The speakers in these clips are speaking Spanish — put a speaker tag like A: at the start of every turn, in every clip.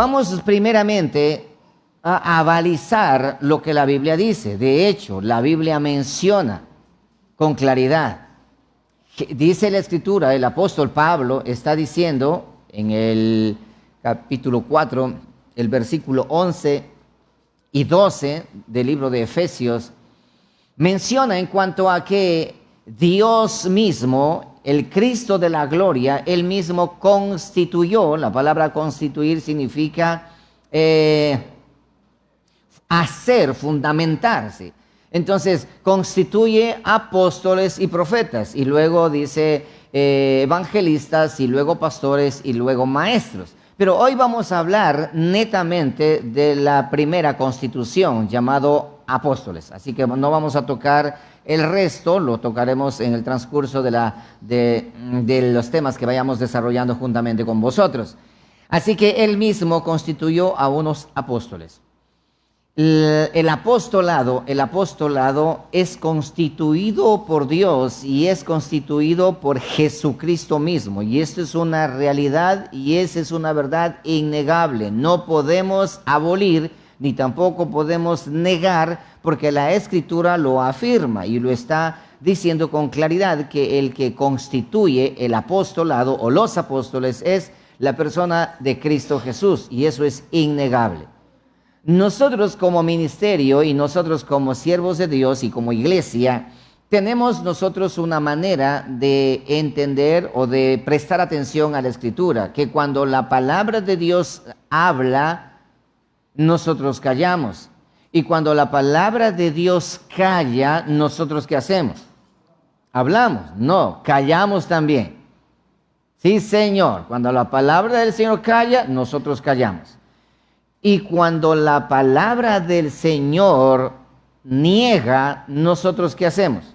A: Vamos primeramente a avalizar lo que la Biblia dice. De hecho, la Biblia menciona con claridad. Dice la Escritura, el apóstol Pablo está diciendo en el capítulo 4, el versículo 11 y 12 del libro de Efesios, menciona en cuanto a que Dios mismo, el Cristo de la gloria, Él mismo constituyó. La palabra constituir significa hacer, fundamentarse. Entonces, constituye apóstoles y profetas, y luego dice evangelistas, y luego pastores, y luego maestros. Pero hoy vamos a hablar netamente de la primera constitución, llamado apóstoles. Así que no vamos a tocar el resto, lo tocaremos en el transcurso de los temas que vayamos desarrollando juntamente con vosotros. Así que Él mismo constituyó a unos apóstoles. El apostolado es constituido por Dios y es constituido por Jesucristo mismo. Y esto es una realidad y esa es una verdad innegable. No podemos abolir ni tampoco podemos negar, porque la Escritura lo afirma y lo está diciendo con claridad, que el que constituye el apostolado o los apóstoles es la persona de Cristo Jesús, y eso es innegable. Nosotros como ministerio y nosotros como siervos de Dios y como iglesia, tenemos nosotros una manera de entender o de prestar atención a la Escritura, que cuando la palabra de Dios habla, nosotros callamos. Y cuando la palabra de Dios calla, ¿nosotros qué hacemos? ¿Hablamos? No, callamos también. Sí, Señor, cuando la palabra del Señor calla, nosotros callamos. Y cuando la palabra del Señor niega, ¿nosotros qué hacemos?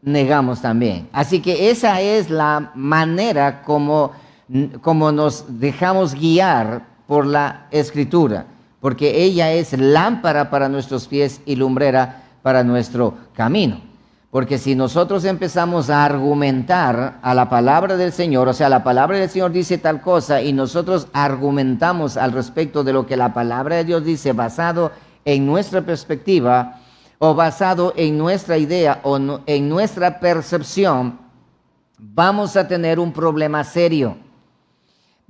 A: Negamos también. Así que esa es la manera como nos dejamos guiar por la Escritura, porque ella es lámpara para nuestros pies y lumbrera para nuestro camino. Porque si nosotros empezamos a argumentar a la palabra del Señor, o sea, la palabra del Señor dice tal cosa y nosotros argumentamos al respecto de lo que la palabra de Dios dice basado en nuestra perspectiva o basado en nuestra idea o en nuestra percepción, vamos a tener un problema serio.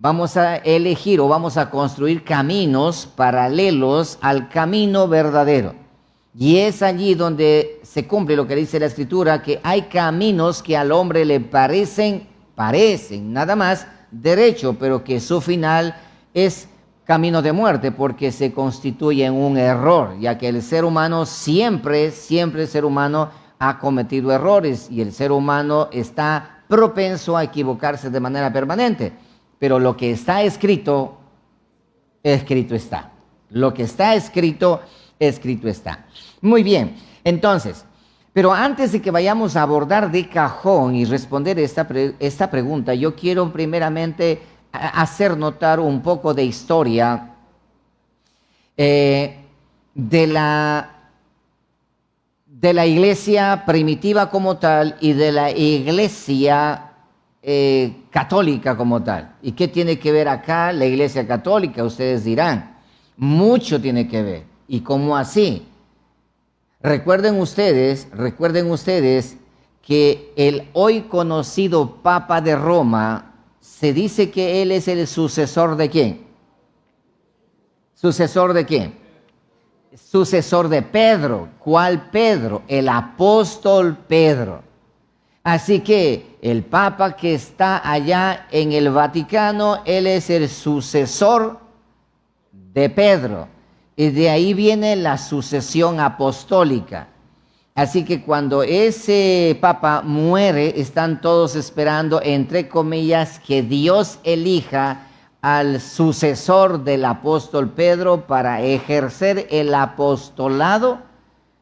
A: Vamos a elegir o vamos a construir caminos paralelos al camino verdadero. Y es allí donde se cumple lo que dice la Escritura, que hay caminos que al hombre le parecen nada más derecho, pero que su final es camino de muerte, porque se constituye en un error, ya que el ser humano siempre el ser humano ha cometido errores y el ser humano está propenso a equivocarse de manera permanente. Pero lo que está escrito, escrito está. Lo que está escrito, escrito está. Muy bien, entonces, pero antes de que vayamos a abordar de cajón y responder esta pregunta, yo quiero primeramente hacer notar un poco de historia de la iglesia primitiva como tal y de la iglesia católica como tal. ¿Y qué tiene que ver acá la iglesia católica? Ustedes dirán, mucho tiene que ver. ¿Y cómo así? Recuerden ustedes que el hoy conocido Papa de Roma, se dice que él es el sucesor ¿de quién? ¿Sucesor de quién? Sucesor de Pedro. ¿Cuál Pedro? El apóstol Pedro. Así que el Papa que está allá en el Vaticano, él es el sucesor de Pedro. Y de ahí viene la sucesión apostólica. Así que cuando ese Papa muere, están todos esperando, entre comillas, que Dios elija al sucesor del apóstol Pedro para ejercer el apostolado,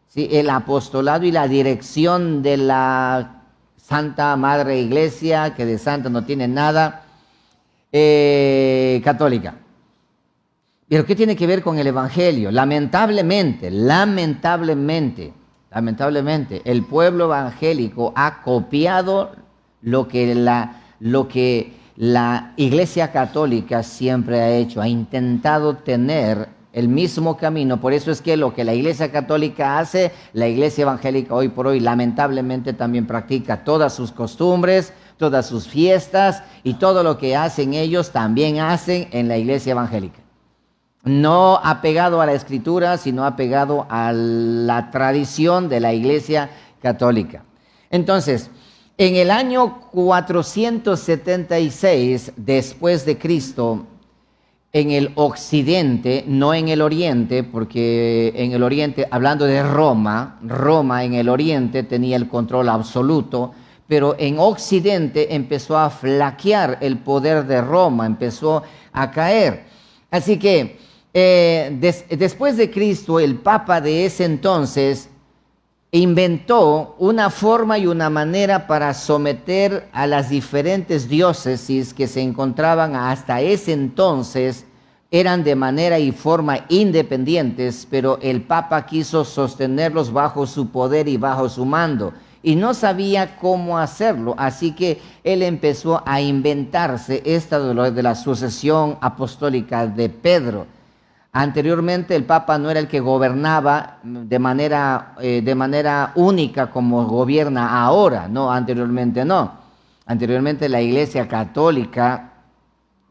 A: ¿sí? El apostolado y la dirección de la Santa Madre Iglesia, que de santa no tiene nada, católica. ¿Pero qué tiene que ver con el Evangelio? Lamentablemente, el pueblo evangélico ha copiado lo que la Iglesia Católica siempre ha hecho, ha intentado tener el mismo camino. Por eso es que lo que la Iglesia Católica hace, la Iglesia Evangélica hoy por hoy lamentablemente también practica todas sus costumbres, todas sus fiestas y todo lo que hacen ellos también hacen en la Iglesia Evangélica. No apegado a la Escritura, sino apegado a la tradición de la Iglesia Católica. Entonces, en el año 476 después de Cristo, en el occidente, no en el oriente, porque en el oriente, hablando de Roma, Roma en el oriente tenía el control absoluto, pero en occidente empezó a flaquear el poder de Roma, empezó a caer. Así que después de Cristo, el Papa de ese entonces inventó una forma y una manera para someter a las diferentes diócesis que se encontraban hasta ese entonces, eran de manera y forma independientes, pero el Papa quiso sostenerlos bajo su poder y bajo su mando, y no sabía cómo hacerlo, así que él empezó a inventarse esta de la sucesión apostólica de Pedro. Anteriormente el Papa no era el que gobernaba de manera única como gobierna ahora, no, anteriormente no. Anteriormente la Iglesia Católica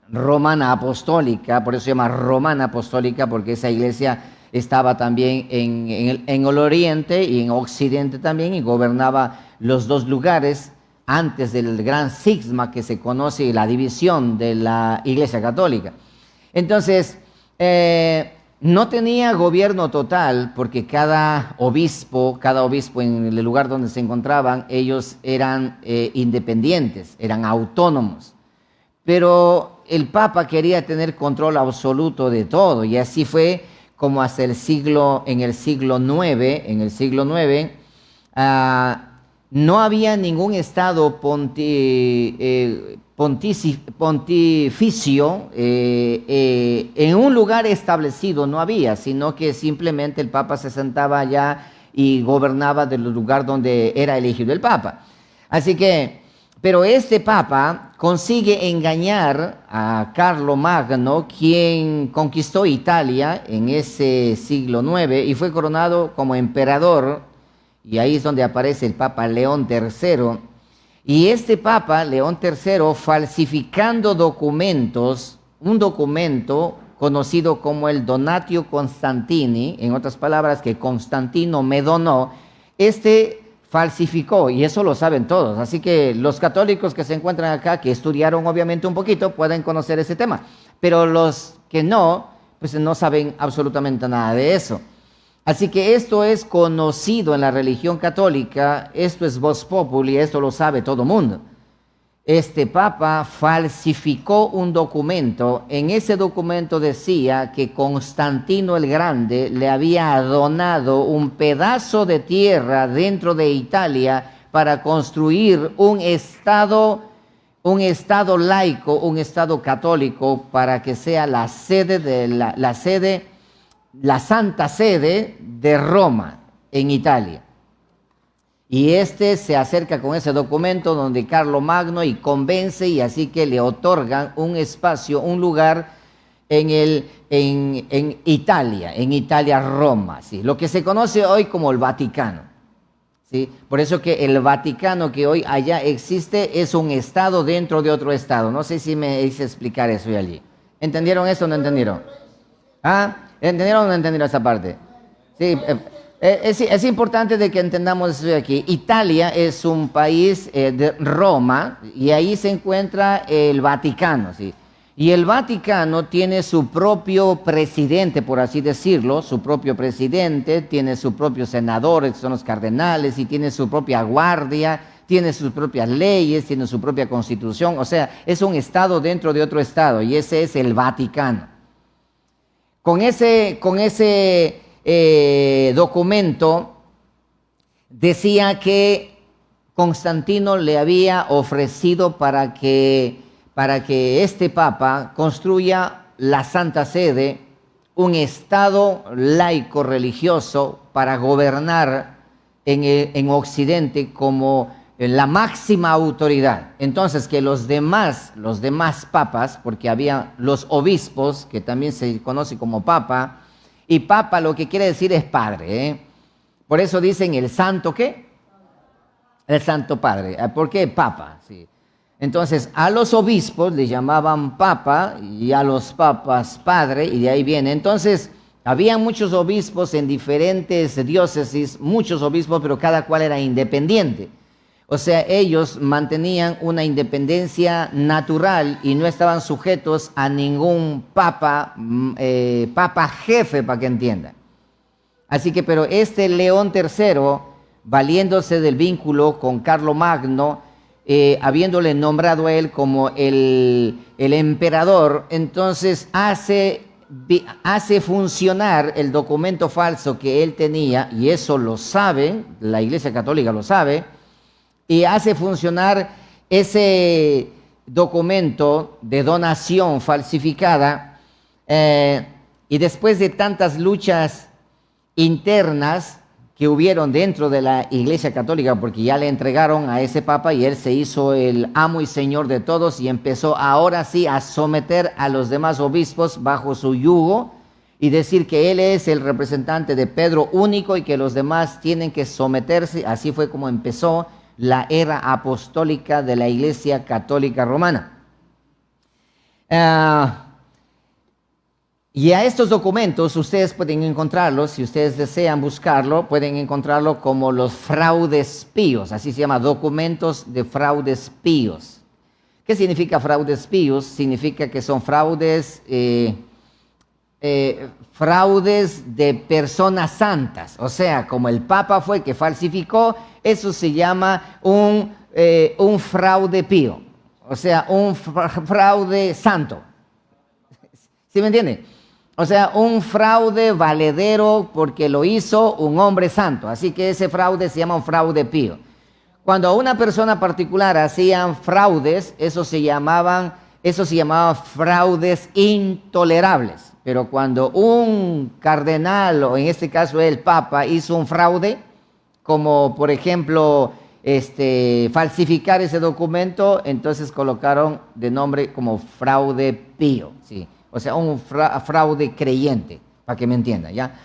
A: Romana Apostólica, por eso se llama Romana Apostólica, porque esa iglesia estaba también en el oriente y en occidente también, y gobernaba los dos lugares antes del gran cisma que se conoce, la división de la Iglesia Católica. Entonces, no tenía gobierno total, porque cada obispo en el lugar donde se encontraban, ellos eran independientes, eran autónomos. Pero el Papa quería tener control absoluto de todo, y así fue como hasta en el siglo IX, no había ningún estado pontificio en un lugar establecido, no había, sino que simplemente el Papa se sentaba allá y gobernaba del lugar donde era elegido el Papa. Así que, pero este Papa consigue engañar a Carlomagno, quien conquistó Italia en ese siglo IX y fue coronado como emperador, y ahí es donde aparece el Papa León III. Y este Papa, León III, falsificando documentos, un documento conocido como el Donatio Constantini, en otras palabras, que Constantino me donó, falsificó, y eso lo saben todos. Así que los católicos que se encuentran acá, que estudiaron obviamente un poquito, pueden conocer ese tema. Pero los que no, pues no saben absolutamente nada de eso. Así que esto es conocido en la religión católica, esto es vox populi, esto lo sabe todo el mundo. Este Papa falsificó un documento. En ese documento decía que Constantino el Grande le había donado un pedazo de tierra dentro de Italia para construir un estado laico, un estado católico, para que sea la Santa Sede de Roma en Italia. Y se acerca con ese documento donde Carlomagno y convence, y así que le otorgan un espacio, un lugar en Italia, Roma, ¿sí? Lo que se conoce hoy como el Vaticano, ¿sí? Por eso que el Vaticano que hoy allá existe es un estado dentro de otro estado. No sé si me hice explicar eso allí. ¿Entendieron eso o no entendieron? ¿Ah? ¿Entendieron o no entendieron esa parte? Sí. Es importante de que entendamos eso de aquí. Italia es un país de Roma, y ahí se encuentra el Vaticano, ¿sí? Y el Vaticano tiene su propio presidente, por así decirlo, su propio presidente, tiene sus propios senadores, que son los cardenales, y tiene su propia guardia, tiene sus propias leyes, tiene su propia constitución. O sea, es un estado dentro de otro estado, y ese es el Vaticano. Con ese documento decía que Constantino le había ofrecido para que este Papa construya la Santa Sede, un estado laico religioso para gobernar en Occidente como la máxima autoridad. Entonces, que los demás papas, porque había los obispos, que también se conoce como papa, y papa lo que quiere decir es padre, ¿eh? Por eso dicen el santo, ¿qué? El santo padre. ¿Por qué papa? Sí. Entonces, a los obispos le llamaban papa y a los papas padre, y de ahí viene. Entonces, había muchos obispos en diferentes diócesis, muchos obispos, pero cada cual era independiente. O sea, ellos mantenían una independencia natural y no estaban sujetos a ningún papa, papa jefe, para que entiendan. Así que, pero este León III, valiéndose del vínculo con Carlomagno, habiéndole nombrado a él como el emperador, entonces hace funcionar el documento falso que él tenía, y eso lo sabe, la Iglesia Católica lo sabe, y hace funcionar ese documento de donación falsificada, y después de tantas luchas internas que hubieron dentro de la Iglesia Católica, porque ya le entregaron a ese papa y él se hizo el amo y señor de todos y empezó ahora sí a someter a los demás obispos bajo su yugo y decir que él es el representante de Pedro único y que los demás tienen que someterse. Así fue como empezó la era apostólica de la Iglesia Católica Romana. Y a estos documentos ustedes pueden encontrarlos, si ustedes desean buscarlo, pueden encontrarlo como los fraudes píos, así se llama, documentos de fraudes píos. ¿Qué significa fraudes píos? Significa que son fraudes, fraudes de personas santas, o sea, como el Papa fue que falsificó, eso se llama un fraude pío, o sea, un fraude santo. ¿Sí me entiende? O sea, un fraude valedero porque lo hizo un hombre santo. Así que ese fraude se llama un fraude pío. Cuando a una persona particular hacían fraudes, eso se llamaba fraudes intolerables. Pero cuando un cardenal, o en este caso el Papa, hizo un fraude, como por ejemplo falsificar ese documento, entonces colocaron de nombre como fraude pío, ¿sí? O sea, un fraude creyente, para que me entiendan, ¿ya?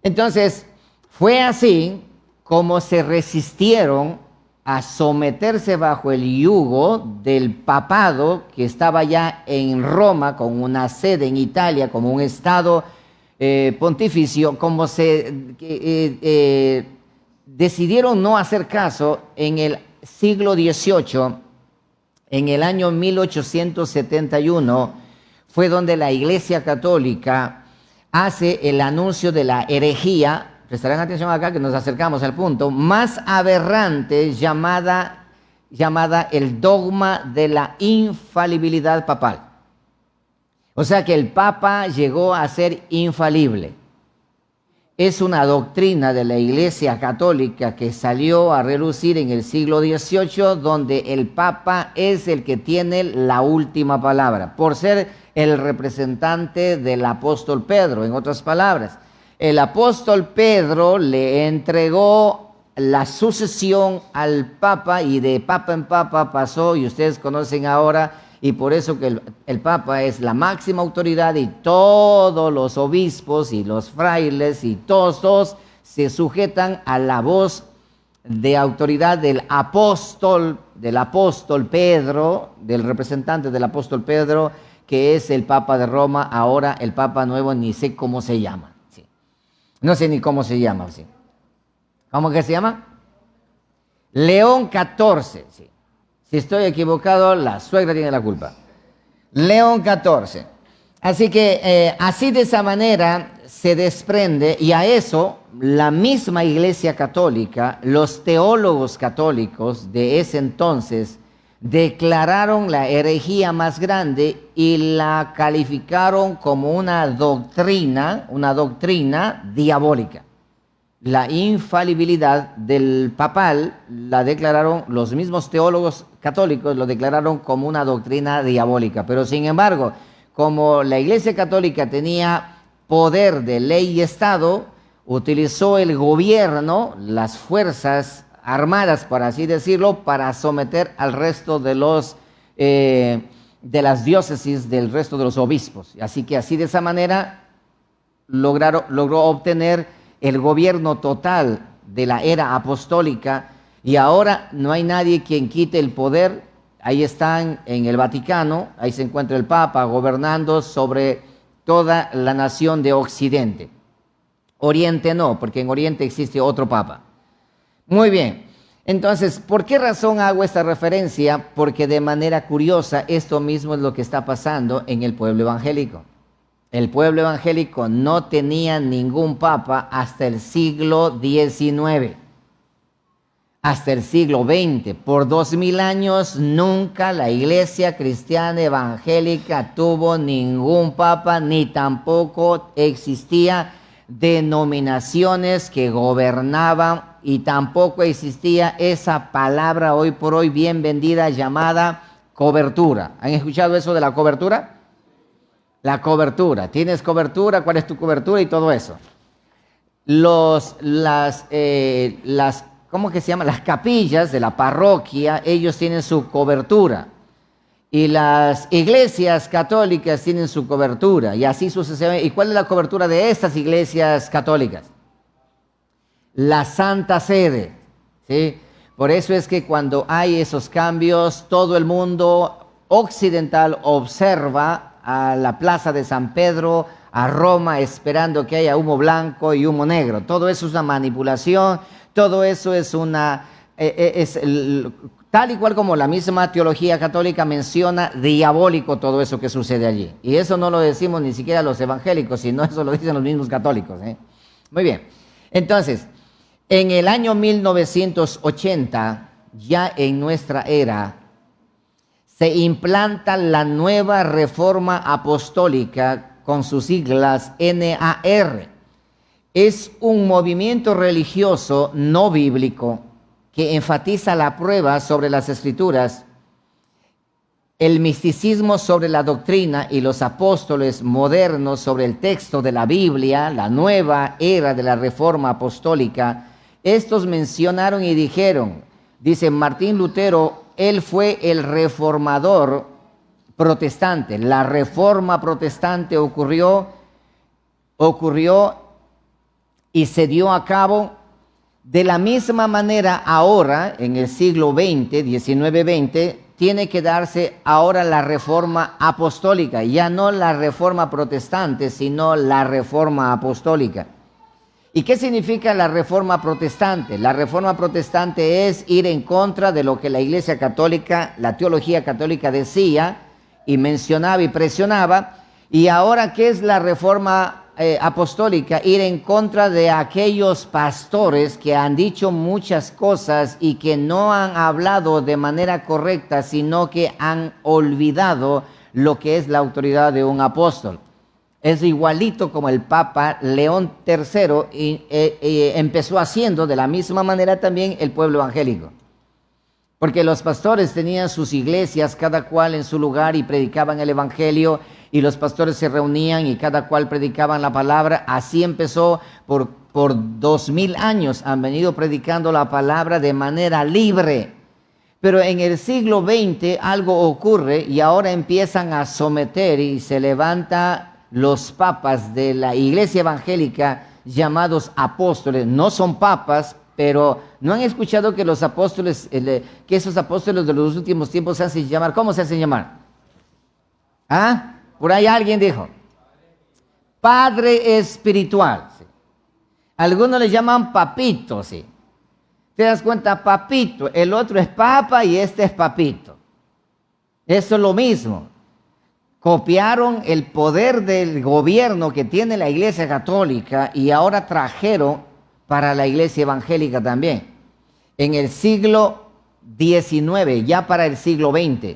A: Entonces, fue así como se resistieron a someterse bajo el yugo del papado que estaba ya en Roma, con una sede en Italia, como un estado pontificio, como decidieron no hacer caso en el siglo XVIII, en el año 1871, fue donde la Iglesia Católica hace el anuncio de la herejía, prestarán atención acá que nos acercamos al punto, más aberrante llamada el dogma de la infalibilidad papal. O sea que el Papa llegó a ser infalible. Es una doctrina de la Iglesia Católica que salió a relucir en el siglo XVIII, donde el Papa es el que tiene la última palabra, por ser el representante del apóstol Pedro. En otras palabras, el apóstol Pedro le entregó la sucesión al Papa y de Papa en Papa pasó, y ustedes conocen ahora, y por eso que el Papa es la máxima autoridad y todos los obispos y los frailes y todos se sujetan a la voz de autoridad del apóstol Pedro, del representante del apóstol Pedro, que es el Papa de Roma, ahora el Papa nuevo, ni sé cómo se llama. Sí. No sé ni cómo se llama. Sí. ¿Cómo que se llama? León XIV. Sí. Si estoy equivocado, la suegra tiene la culpa. León XIV. Así que así de esa manera se desprende, y a eso la misma Iglesia Católica, los teólogos católicos de ese entonces, declararon la herejía más grande y la calificaron como una doctrina diabólica. La infalibilidad del papal la declararon, los mismos teólogos católicos lo declararon como una doctrina diabólica. Pero sin embargo, como la Iglesia Católica tenía poder de ley y Estado, utilizó el gobierno, las fuerzas armadas, por así decirlo, para someter al resto de las diócesis, del resto de los obispos. Así que así de esa manera logró obtener el gobierno total de la era apostólica, y ahora no hay nadie quien quite el poder. Ahí están en el Vaticano, ahí se encuentra el Papa gobernando sobre toda la nación de Occidente. Oriente no, porque en Oriente existe otro Papa. Muy bien, entonces, ¿por qué razón hago esta referencia? Porque de manera curiosa, esto mismo es lo que está pasando en el pueblo evangélico. El pueblo evangélico no tenía ningún Papa hasta el siglo XIX. Hasta el siglo XX, por 2000 años, nunca la iglesia cristiana evangélica tuvo ningún papa, ni tampoco existía denominaciones que gobernaban, y tampoco existía esa palabra hoy por hoy bien vendida llamada cobertura. ¿Han escuchado eso de la cobertura? La cobertura. ¿Tienes cobertura? ¿Cuál es tu cobertura? Y todo eso. ¿Cómo que se llama? Las capillas de la parroquia, ellos tienen su cobertura. Y las iglesias católicas tienen su cobertura. Y así sucesivamente. ¿Y cuál es la cobertura de estas iglesias católicas? La Santa Sede. ¿Sí? Por eso es que cuando hay esos cambios, todo el mundo occidental observa a la plaza de San Pedro, a Roma, esperando que haya humo blanco y humo negro. Todo eso es una manipulación. Todo eso es tal y cual como la misma teología católica menciona, diabólico todo eso que sucede allí. Y eso no lo decimos ni siquiera los evangélicos, sino eso lo dicen los mismos católicos. Muy bien. Entonces, en el año 1980, ya en nuestra era, se implanta la nueva Reforma Apostólica con sus siglas NAR. Es un movimiento religioso no bíblico que enfatiza la prueba sobre las Escrituras, el misticismo sobre la doctrina y los apóstoles modernos sobre el texto de la Biblia, la nueva era de la Reforma Apostólica. Estos mencionaron y dijeron, dice Martín Lutero, él fue el reformador protestante. La Reforma Protestante ocurrió y se dio a cabo de la misma manera ahora, en el siglo XX, 19-20, tiene que darse ahora la Reforma Apostólica, ya no la Reforma Protestante, sino la Reforma Apostólica. ¿Y qué significa la Reforma Protestante? La Reforma Protestante es ir en contra de lo que la Iglesia Católica, la teología católica decía y mencionaba y presionaba. Y ahora, ¿qué es la Reforma apostólica? Ir en contra de aquellos pastores que han dicho muchas cosas y que no han hablado de manera correcta, sino que han olvidado lo que es la autoridad de un apóstol. Es igualito como el Papa León III empezó haciendo de la misma manera también el pueblo evangélico. Porque los pastores tenían sus iglesias, cada cual en su lugar, y predicaban el evangelio, y los pastores se reunían y cada cual predicaban la palabra. Así empezó por 2000 años, han venido predicando la palabra de manera libre. Pero en el siglo XX algo ocurre y ahora empiezan a someter y se levantan los papas de la iglesia evangélica llamados apóstoles. No son papas, pero ¿no han escuchado que los apóstoles, que esos apóstoles de los últimos tiempos se hacen llamar? ¿Cómo se hacen llamar? ¿Ah? Por ahí alguien dijo, Padre espiritual. ¿Sí? Algunos le llaman papito, ¿sí? ¿Te das cuenta? Papito. El otro es papa y este es papito. Eso es lo mismo. Copiaron el poder del gobierno que tiene la Iglesia Católica y ahora trajeron para la Iglesia Evangélica también. En el siglo XIX, ya para el siglo XX.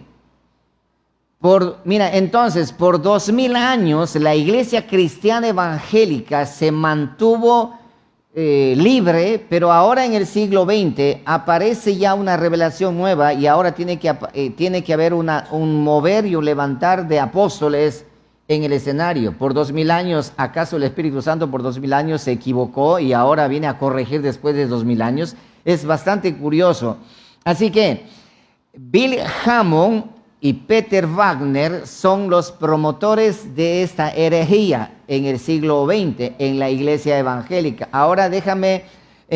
A: Entonces, por 2000 años, la Iglesia Cristiana Evangélica se mantuvo libre, pero ahora en el siglo XX aparece ya una revelación nueva y ahora tiene que haber un mover y un levantar de apóstoles en el escenario. Por 2000 años, ¿acaso el Espíritu Santo por 2000 años se equivocó y ahora viene a corregir después de 2000 años? Es bastante curioso. Así que Bill Hamon y Peter Wagner son los promotores de esta herejía en el siglo XX en la iglesia evangélica. Ahora déjame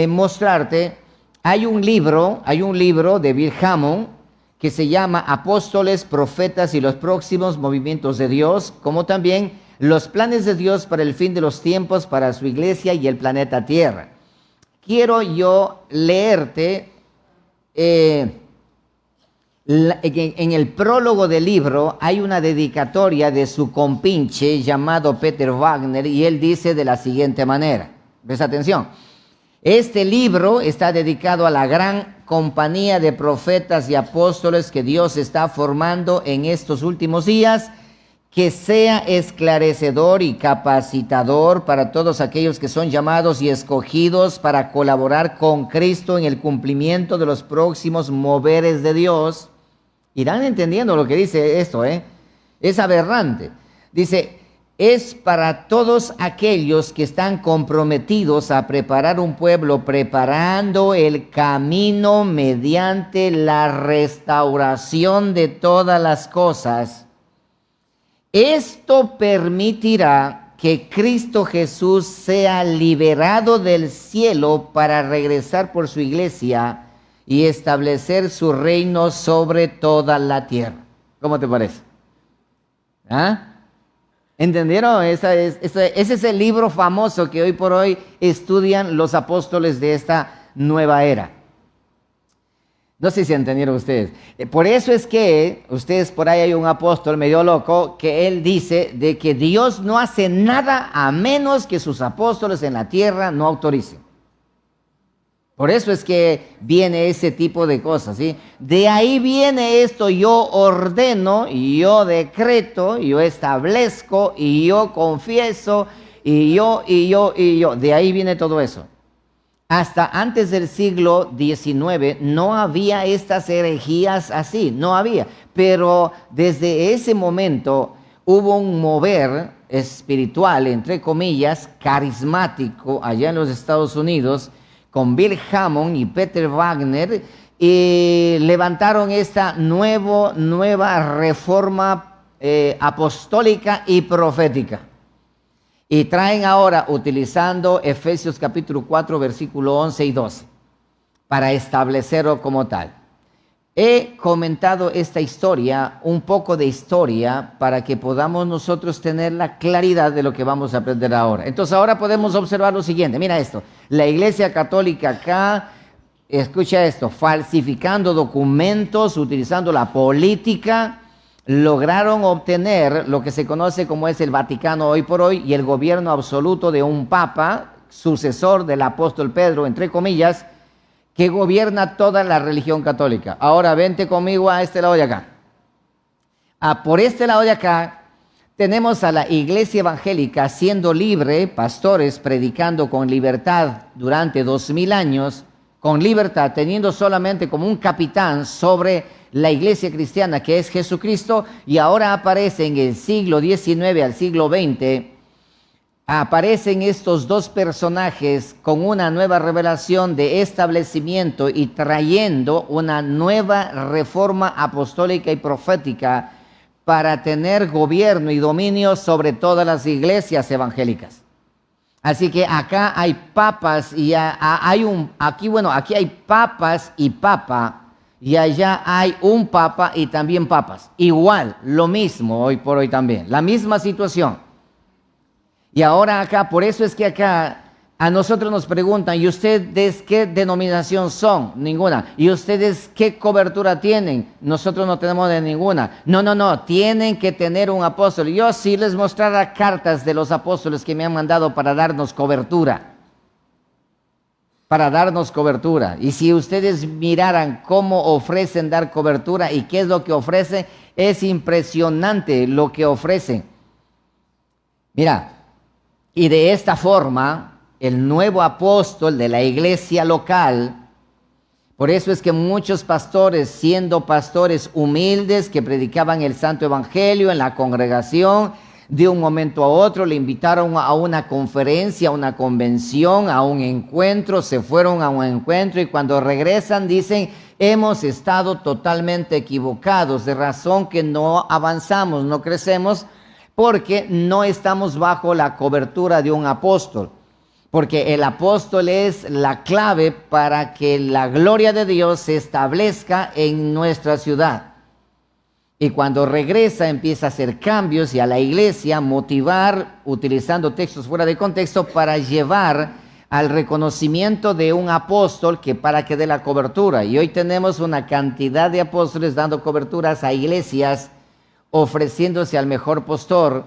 A: mostrarte, hay un libro de Bill Hamon que se llama Apóstoles, Profetas y los próximos movimientos de Dios, como también los planes de Dios para el fin de los tiempos, para su iglesia y el planeta Tierra. Quiero yo leerte en el prólogo del libro hay una dedicatoria de su compinche llamado Peter Wagner y él dice de la siguiente manera, presta atención, este libro está dedicado a la gran compañía de profetas y apóstoles que Dios está formando en estos últimos días, que sea esclarecedor y capacitador para todos aquellos que son llamados y escogidos para colaborar con Cristo en el cumplimiento de los próximos moveres de Dios. Irán entendiendo lo que dice esto, es aberrante. Dice, es para todos aquellos que están comprometidos a preparar un pueblo, preparando el camino mediante la restauración de todas las cosas. Esto permitirá que Cristo Jesús sea liberado del cielo para regresar por su iglesia y establecer su reino sobre toda la tierra. ¿Cómo te parece? ¿Entendieron? Ese es el libro famoso que hoy por hoy estudian los apóstoles de esta nueva era. No sé si entendieron ustedes. Por eso es que ustedes por ahí hay un apóstol medio loco que él dice de que Dios no hace nada a menos que sus apóstoles en la tierra no autoricen. Por eso es que viene ese tipo de cosas, ¿sí? De ahí viene esto, yo ordeno, y yo decreto, y yo establezco, y yo confieso, y yo. De ahí viene todo eso. Hasta antes del siglo XIX no había estas herejías así, no había. Pero desde ese momento hubo un mover espiritual, entre comillas, carismático allá en los Estados Unidos, con Bill Hamon y Peter Wagner, y levantaron esta nueva reforma apostólica y profética. Y traen ahora, utilizando Efesios capítulo 4, versículo 11 y 12, para establecerlo como tal. He comentado esta historia, un poco de historia, para que podamos nosotros tener la claridad de lo que vamos a aprender ahora. Entonces ahora podemos observar lo siguiente, mira esto, la Iglesia Católica acá, escucha esto, falsificando documentos, utilizando la política, lograron obtener lo que se conoce como es el Vaticano hoy por hoy y el gobierno absoluto de un papa, sucesor del apóstol Pedro, entre comillas, que gobierna toda la religión católica. Ahora vente conmigo a este lado de acá. Por este lado de acá tenemos a la iglesia evangélica siendo libre, pastores predicando con libertad durante 2000 años, con libertad, teniendo solamente como un capitán sobre la iglesia cristiana que es Jesucristo, y ahora aparece en el siglo XIX al siglo XX, aparecen estos dos personajes con una nueva revelación de establecimiento y trayendo una nueva reforma apostólica y profética para tener gobierno y dominio sobre todas las iglesias evangélicas. Así que acá hay papas y aquí hay papas y papa, y allá hay un papa y también papas. Igual, lo mismo hoy por hoy también, la misma situación. Y ahora acá, por eso es que acá a nosotros nos preguntan, ¿y ustedes qué denominación son? Ninguna. ¿Y ustedes qué cobertura tienen? Nosotros no tenemos de ninguna. No, tienen que tener un apóstol. Yo sí les mostrara cartas de los apóstoles que me han mandado para darnos cobertura. Y si ustedes miraran cómo ofrecen dar cobertura y qué es lo que ofrecen, es impresionante lo que ofrecen. Mira, y de esta forma, el nuevo apóstol de la iglesia local, por eso es que muchos pastores, siendo pastores humildes que predicaban el santo evangelio en la congregación, de un momento a otro, le invitaron a una conferencia, a una convención, a un encuentro, se fueron a un encuentro y cuando regresan dicen, hemos estado totalmente equivocados, de razón que no avanzamos, no crecemos, porque no estamos bajo la cobertura de un apóstol. Porque el apóstol es la clave para que la gloria de Dios se establezca en nuestra ciudad. Y cuando regresa empieza a hacer cambios y a la iglesia motivar, utilizando textos fuera de contexto, para llevar al reconocimiento de un apóstol que para que dé la cobertura. Y hoy tenemos una cantidad de apóstoles dando coberturas a iglesias, ofreciéndose al mejor pastor,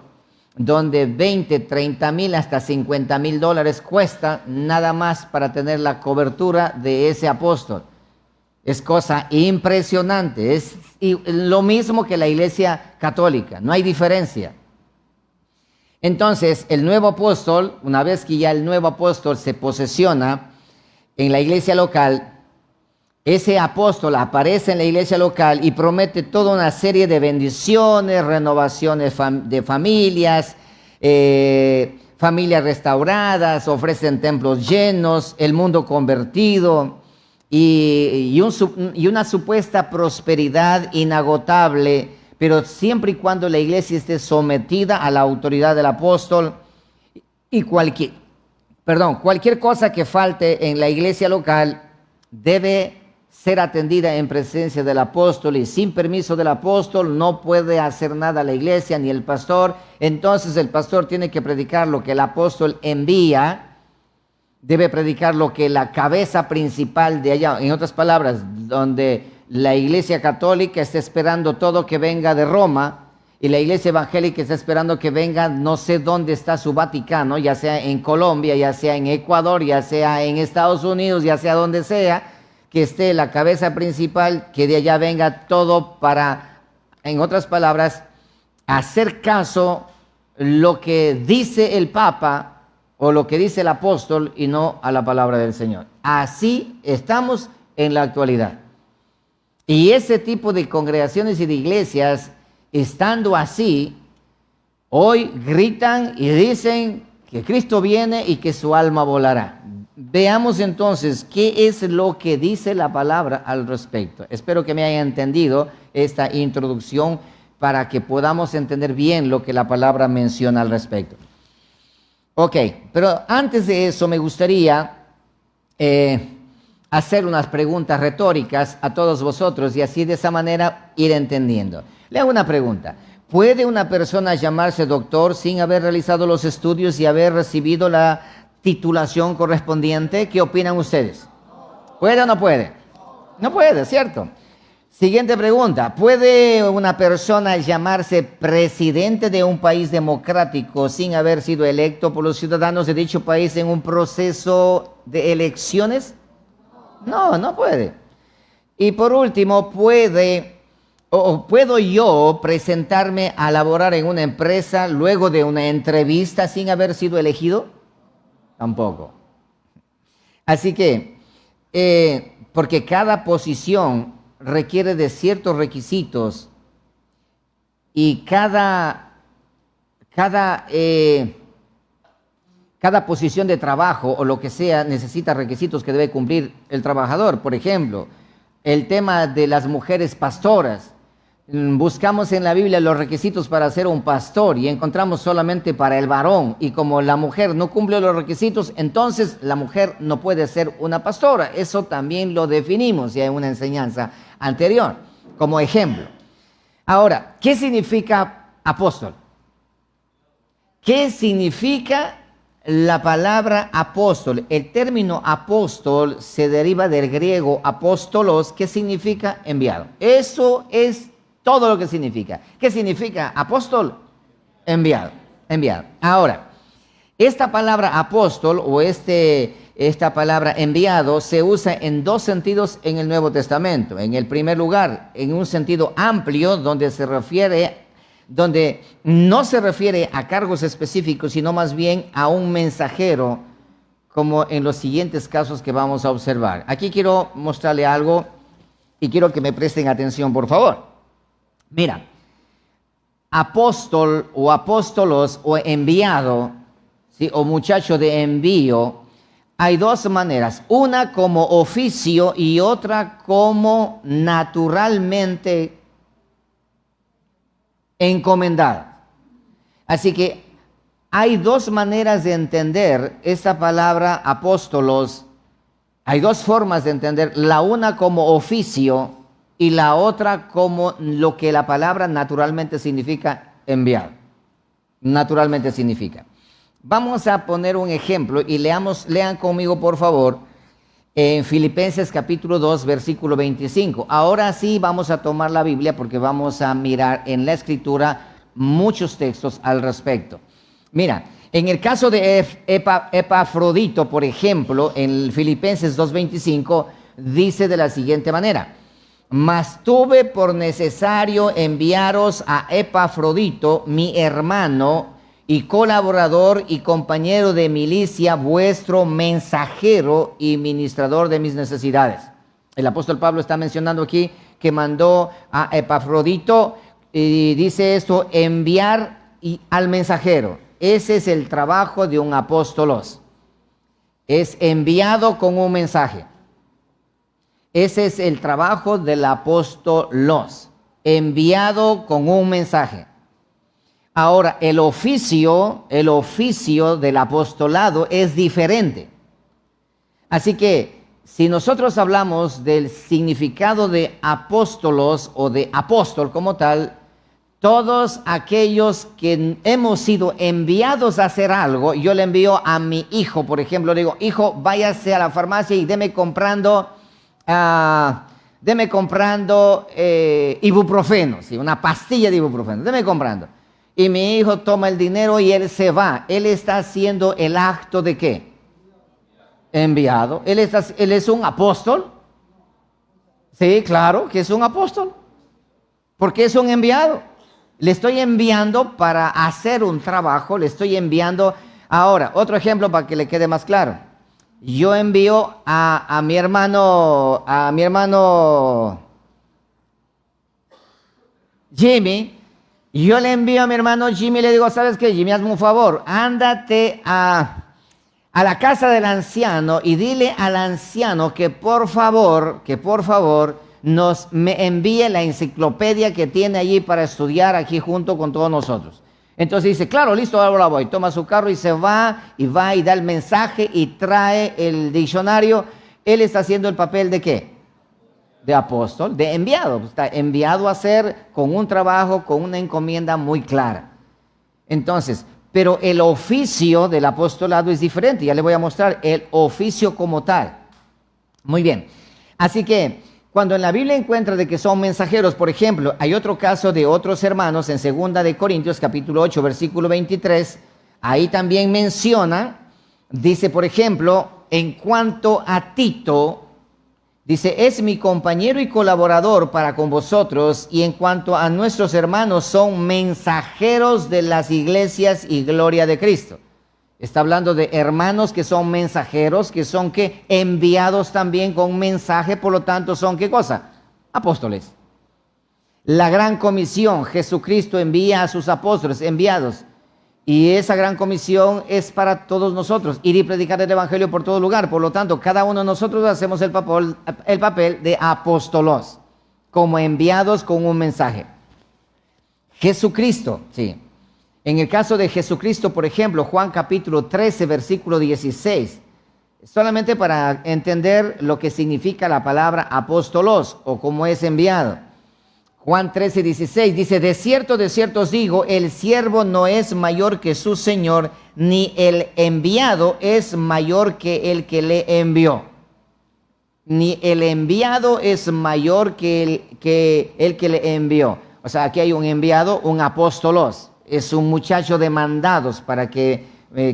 A: donde 20, 30 mil hasta 50 mil dólares cuesta nada más para tener la cobertura de ese apóstol. Es cosa impresionante, es lo mismo que la iglesia católica, no hay diferencia. Entonces, el nuevo apóstol, una vez que ya el nuevo apóstol se posesiona en la iglesia local, ese apóstol aparece en la iglesia local y promete toda una serie de bendiciones, renovaciones de familias, familias restauradas, ofrecen templos llenos, el mundo convertido y una supuesta prosperidad inagotable, pero siempre y cuando la iglesia esté sometida a la autoridad del apóstol y cualquier cosa que falte en la iglesia local debe ser atendida en presencia del apóstol y sin permiso del apóstol no puede hacer nada la iglesia ni el pastor. Entonces el pastor tiene que predicar lo que el apóstol envía, debe predicar lo que la cabeza principal de allá, en otras palabras, donde la iglesia católica está esperando todo que venga de Roma y la iglesia evangélica está esperando que venga, no sé dónde está su Vaticano, ya sea en Colombia, ya sea en Ecuador, ya sea en Estados Unidos, ya sea donde sea, que esté la cabeza principal, que de allá venga todo para, en otras palabras, hacer caso lo que dice el Papa o lo que dice el apóstol y no a la palabra del Señor. Así estamos en la actualidad. Y ese tipo de congregaciones y de iglesias, estando así, hoy gritan y dicen que Cristo viene y que su alma volará. Veamos entonces qué es lo que dice la palabra al respecto. Espero que me haya entendido esta introducción para que podamos entender bien lo que la palabra menciona al respecto. Ok, pero antes de eso me gustaría hacer unas preguntas retóricas a todos vosotros y así de esa manera ir entendiendo. Le hago una pregunta. ¿Puede una persona llamarse doctor sin haber realizado los estudios y haber recibido la titulación correspondiente? ¿Qué opinan ustedes? ¿Puede o no puede? No puede, ¿cierto? Siguiente pregunta. ¿Puede una persona llamarse presidente de un país democrático sin haber sido electo por los ciudadanos de dicho país en un proceso de elecciones? No, no puede. Y por último, ¿puedo yo presentarme a laborar en una empresa luego de una entrevista sin haber sido elegido? Tampoco. Así que, porque cada posición requiere de ciertos requisitos y cada posición de trabajo o lo que sea necesita requisitos que debe cumplir el trabajador. Por ejemplo, el tema de las mujeres pastoras. Buscamos en la Biblia los requisitos para ser un pastor y encontramos solamente para el varón. Y como la mujer no cumple los requisitos, entonces la mujer no puede ser una pastora. Eso también lo definimos ya en una enseñanza anterior, como ejemplo. Ahora, ¿qué significa apóstol? ¿Qué significa la palabra apóstol? El término apóstol se deriva del griego apóstolos, que significa enviado. Eso es todo lo que significa. ¿Qué significa apóstol? Enviado, enviado. Ahora, esta palabra apóstol o esta palabra enviado se usa en dos sentidos en el Nuevo Testamento. En el primer lugar, en un sentido amplio, donde no se refiere a cargos específicos, sino más bien a un mensajero, como en los siguientes casos que vamos a observar. Aquí quiero mostrarle algo y quiero que me presten atención, por favor. Mira, apóstol o apóstolos o enviado, ¿sí? O muchacho de envío, hay dos maneras. Una como oficio y otra como naturalmente encomendada. Así que hay dos maneras de entender esta palabra apóstolos. Hay dos formas de entender, la una como oficio y la otra como lo que la palabra naturalmente significa enviar. Naturalmente significa. Vamos a poner un ejemplo y lean conmigo por favor en Filipenses capítulo 2 versículo 25. Ahora sí vamos a tomar la Biblia porque vamos a mirar en la Escritura muchos textos al respecto. Mira, en el caso de Epafrodito, por ejemplo, en Filipenses 2:25, dice de la siguiente manera: mas tuve por necesario enviaros a Epafrodito, mi hermano y colaborador y compañero de milicia, vuestro mensajero y ministrador de mis necesidades. El apóstol Pablo está mencionando aquí que mandó a Epafrodito y dice esto, enviar al mensajero. Ese es el trabajo de un apóstolos. Es enviado con un mensaje. Ese es el trabajo del apóstolos. Enviado con un mensaje. Ahora, el oficio del apostolado es diferente. Así que, si nosotros hablamos del significado de apóstolos o de apóstol como tal, todos aquellos que hemos sido enviados a hacer algo, yo le envío a mi hijo, por ejemplo, le digo, hijo, váyase a la farmacia y deme comprando ibuprofeno, ¿sí? Una pastilla de ibuprofeno, deme comprando. Y mi hijo toma el dinero y él se va. Él está haciendo el acto de ¿qué? Enviado. Él es un apóstol. Sí, claro que es un apóstol. Porque es un enviado. Le estoy enviando para hacer un trabajo. Le estoy enviando. Ahora, otro ejemplo para que le quede más claro. Yo envío a mi hermano Jimmy. Yo le envío a mi hermano Jimmy y le digo, ¿sabes qué, Jimmy? Hazme un favor, ándate a la casa del anciano y dile al anciano que por favor me envíe la enciclopedia que tiene allí para estudiar aquí junto con todos nosotros. Entonces dice, claro, listo, ahora voy. Toma su carro y se va y da el mensaje y trae el diccionario. Él está haciendo el papel ¿de qué? De apóstol, de enviado. Está enviado a hacer con un trabajo, con una encomienda muy clara. Entonces, pero el oficio del apostolado es diferente. Ya le voy a mostrar el oficio como tal. Muy bien. Así que cuando en la Biblia encuentra de que son mensajeros, por ejemplo, hay otro caso de otros hermanos en 2 de Corintios capítulo 8 versículo 23. Ahí también menciona, dice por ejemplo, en cuanto a Tito, dice, es mi compañero y colaborador para con vosotros, y en cuanto a nuestros hermanos, son mensajeros de las iglesias y gloria de Cristo. Está hablando de hermanos que son mensajeros, que son ¿qué? Enviados también con mensaje, por lo tanto son ¿qué cosa? Apóstoles. La gran comisión, Jesucristo envía a sus apóstoles, enviados. Y esa gran comisión es para todos nosotros, ir y predicar el evangelio por todo lugar. Por lo tanto, cada uno de nosotros hacemos el papel de apóstolos, como enviados con un mensaje. Jesucristo, sí. En el caso de Jesucristo, por ejemplo, Juan capítulo 13, versículo 16, solamente para entender lo que significa la palabra apóstolos o cómo es enviado. Juan 13, 16 dice, de cierto os digo, el siervo no es mayor que su Señor, ni el enviado es mayor que el que le envió. Ni el enviado es mayor que el que le envió. O sea, aquí hay un enviado, un apóstolos. Es un muchacho de mandados para que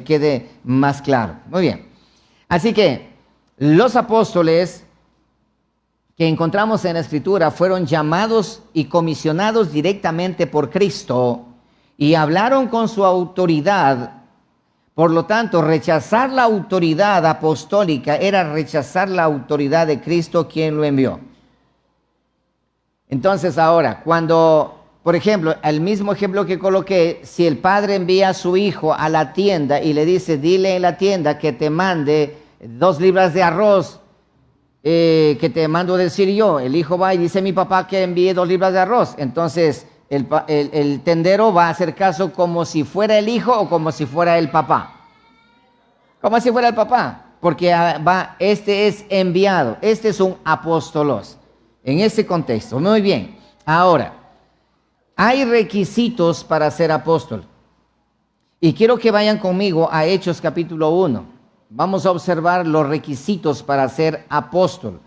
A: quede más claro. Muy bien. Así que los apóstoles que encontramos en la Escritura fueron llamados y comisionados directamente por Cristo y hablaron con su autoridad. Por lo tanto, rechazar la autoridad apostólica era rechazar la autoridad de Cristo, quien lo envió. Entonces ahora, cuando por ejemplo, el mismo ejemplo que coloqué, si el padre envía a su hijo a la tienda y le dice, dile en la tienda que te mande 2 libras de arroz, que te mando decir yo, el hijo va y dice mi papá que envíe 2 libras de arroz, entonces el tendero va a hacer caso como si fuera el hijo o como si fuera el papá. Como si fuera el papá, porque este es enviado, este es un apóstolos, en ese contexto. Muy bien, ahora, hay requisitos para ser apóstol. Y quiero que vayan conmigo a Hechos capítulo 1. Vamos a observar los requisitos para ser apóstol.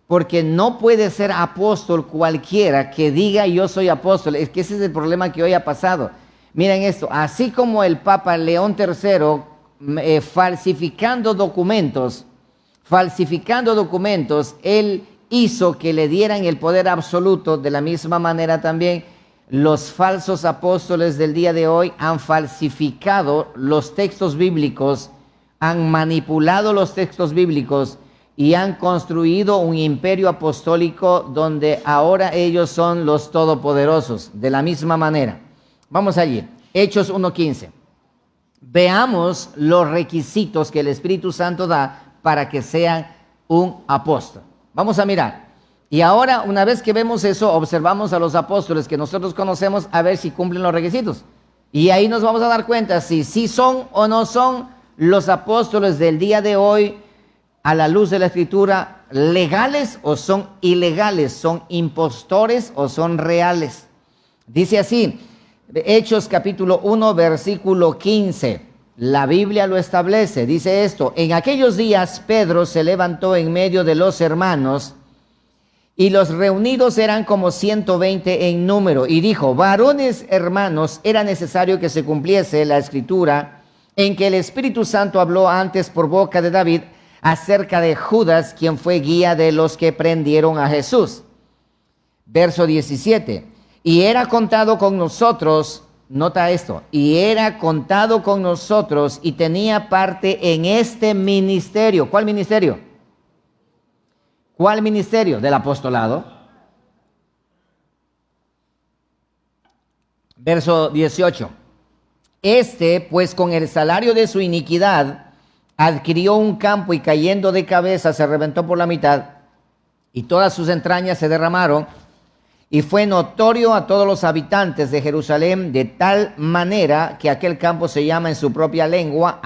A: Porque no puede ser apóstol cualquiera que diga yo soy apóstol. Es que ese es el problema que hoy ha pasado. Miren esto, así como el Papa León III falsificando documentos, él hizo que le dieran el poder absoluto. De la misma manera también los falsos apóstoles del día de hoy han falsificado los textos bíblicos, han manipulado los textos bíblicos y han construido un imperio apostólico donde ahora ellos son los todopoderosos. De la misma manera, vamos allí, Hechos 1:15. Veamos los requisitos que el Espíritu Santo da para que sean un apóstol. Vamos a mirar. Y ahora, una vez que vemos eso, observamos a los apóstoles que nosotros conocemos a ver si cumplen los requisitos. Y ahí nos vamos a dar cuenta si sí son o no son los apóstoles del día de hoy, a la luz de la Escritura, legales o son ilegales, son impostores o son reales. Dice así, Hechos capítulo 1, versículo 15. La Biblia lo establece, dice esto: en aquellos días Pedro se levantó en medio de los hermanos, y los reunidos eran como 120 en número, y dijo: varones hermanos, era necesario que se cumpliese la Escritura en que el Espíritu Santo habló antes por boca de David acerca de Judas, quien fue guía de los que prendieron a Jesús. Verso 17. Y era contado con nosotros, nota esto, y era contado con nosotros y tenía parte en este ministerio. ¿Cuál ministerio? ¿Cuál ministerio? Del apostolado. Verso 18. Este, pues con el salario de su iniquidad, adquirió un campo y cayendo de cabeza se reventó por la mitad y todas sus entrañas se derramaron. Y fue notorio a todos los habitantes de Jerusalén, de tal manera que aquel campo se llama en su propia lengua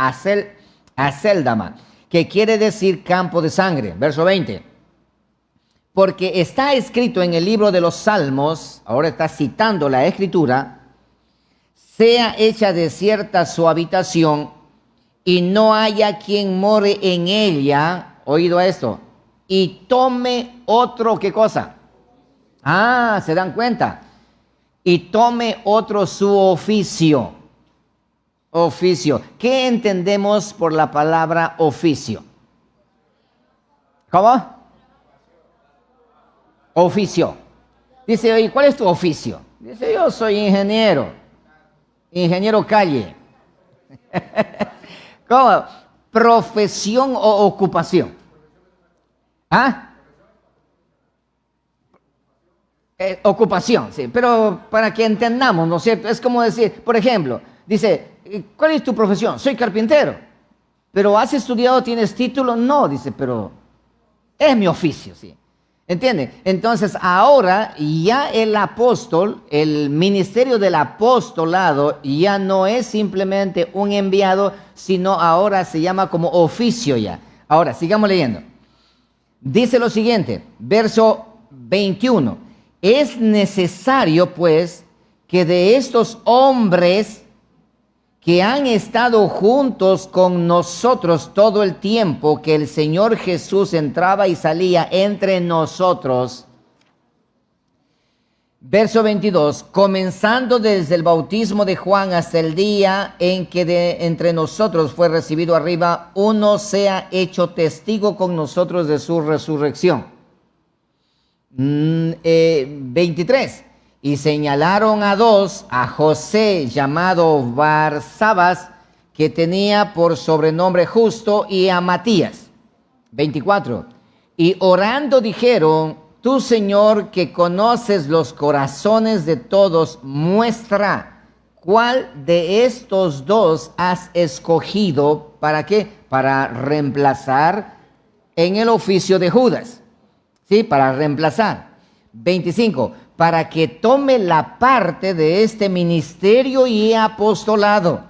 A: Acéldama, que quiere decir campo de sangre. Verso 20. Porque está escrito en el libro de los Salmos, ahora está citando la Escritura: sea hecha desierta su habitación y no haya quien more en ella. Oído esto. Y tome otro, ¿qué cosa? Ah, ¿se dan cuenta? Y tome otro su oficio. Oficio. ¿Qué entendemos por la palabra oficio? ¿Cómo? Oficio. Dice, oye, ¿cuál es tu oficio? Dice, yo soy ingeniero. Ingeniero calle. ¿Cómo? Profesión o ocupación. ¿Ah? Ocupación, sí, pero para que entendamos, ¿no es cierto? Es como decir, por ejemplo, dice, ¿cuál es tu profesión? Soy carpintero. ¿Pero has estudiado, tienes título? No, dice, pero es mi oficio, sí. ¿Entiende? Entonces ahora ya el apóstol, el ministerio del apostolado ya no es simplemente un enviado, sino ahora se llama como oficio ya. Ahora, sigamos leyendo. Dice lo siguiente, verso 21. Es necesario, pues, que de estos hombres que han estado juntos con nosotros todo el tiempo que el Señor Jesús entraba y salía entre nosotros. Verso 22, comenzando desde el bautismo de Juan hasta el día en que entre nosotros fue recibido arriba, uno sea hecho testigo con nosotros de su resurrección. 23, y señalaron a dos, a José llamado Barsabas, que tenía por sobrenombre Justo, y a Matías. 24, y orando dijeron, tú, Señor, que conoces los corazones de todos, muestra cuál de estos dos has escogido. ¿Para qué? Para reemplazar en el oficio de Judas. ¿Sí? Para reemplazar. 25. Para que tome la parte de este ministerio y apostolado,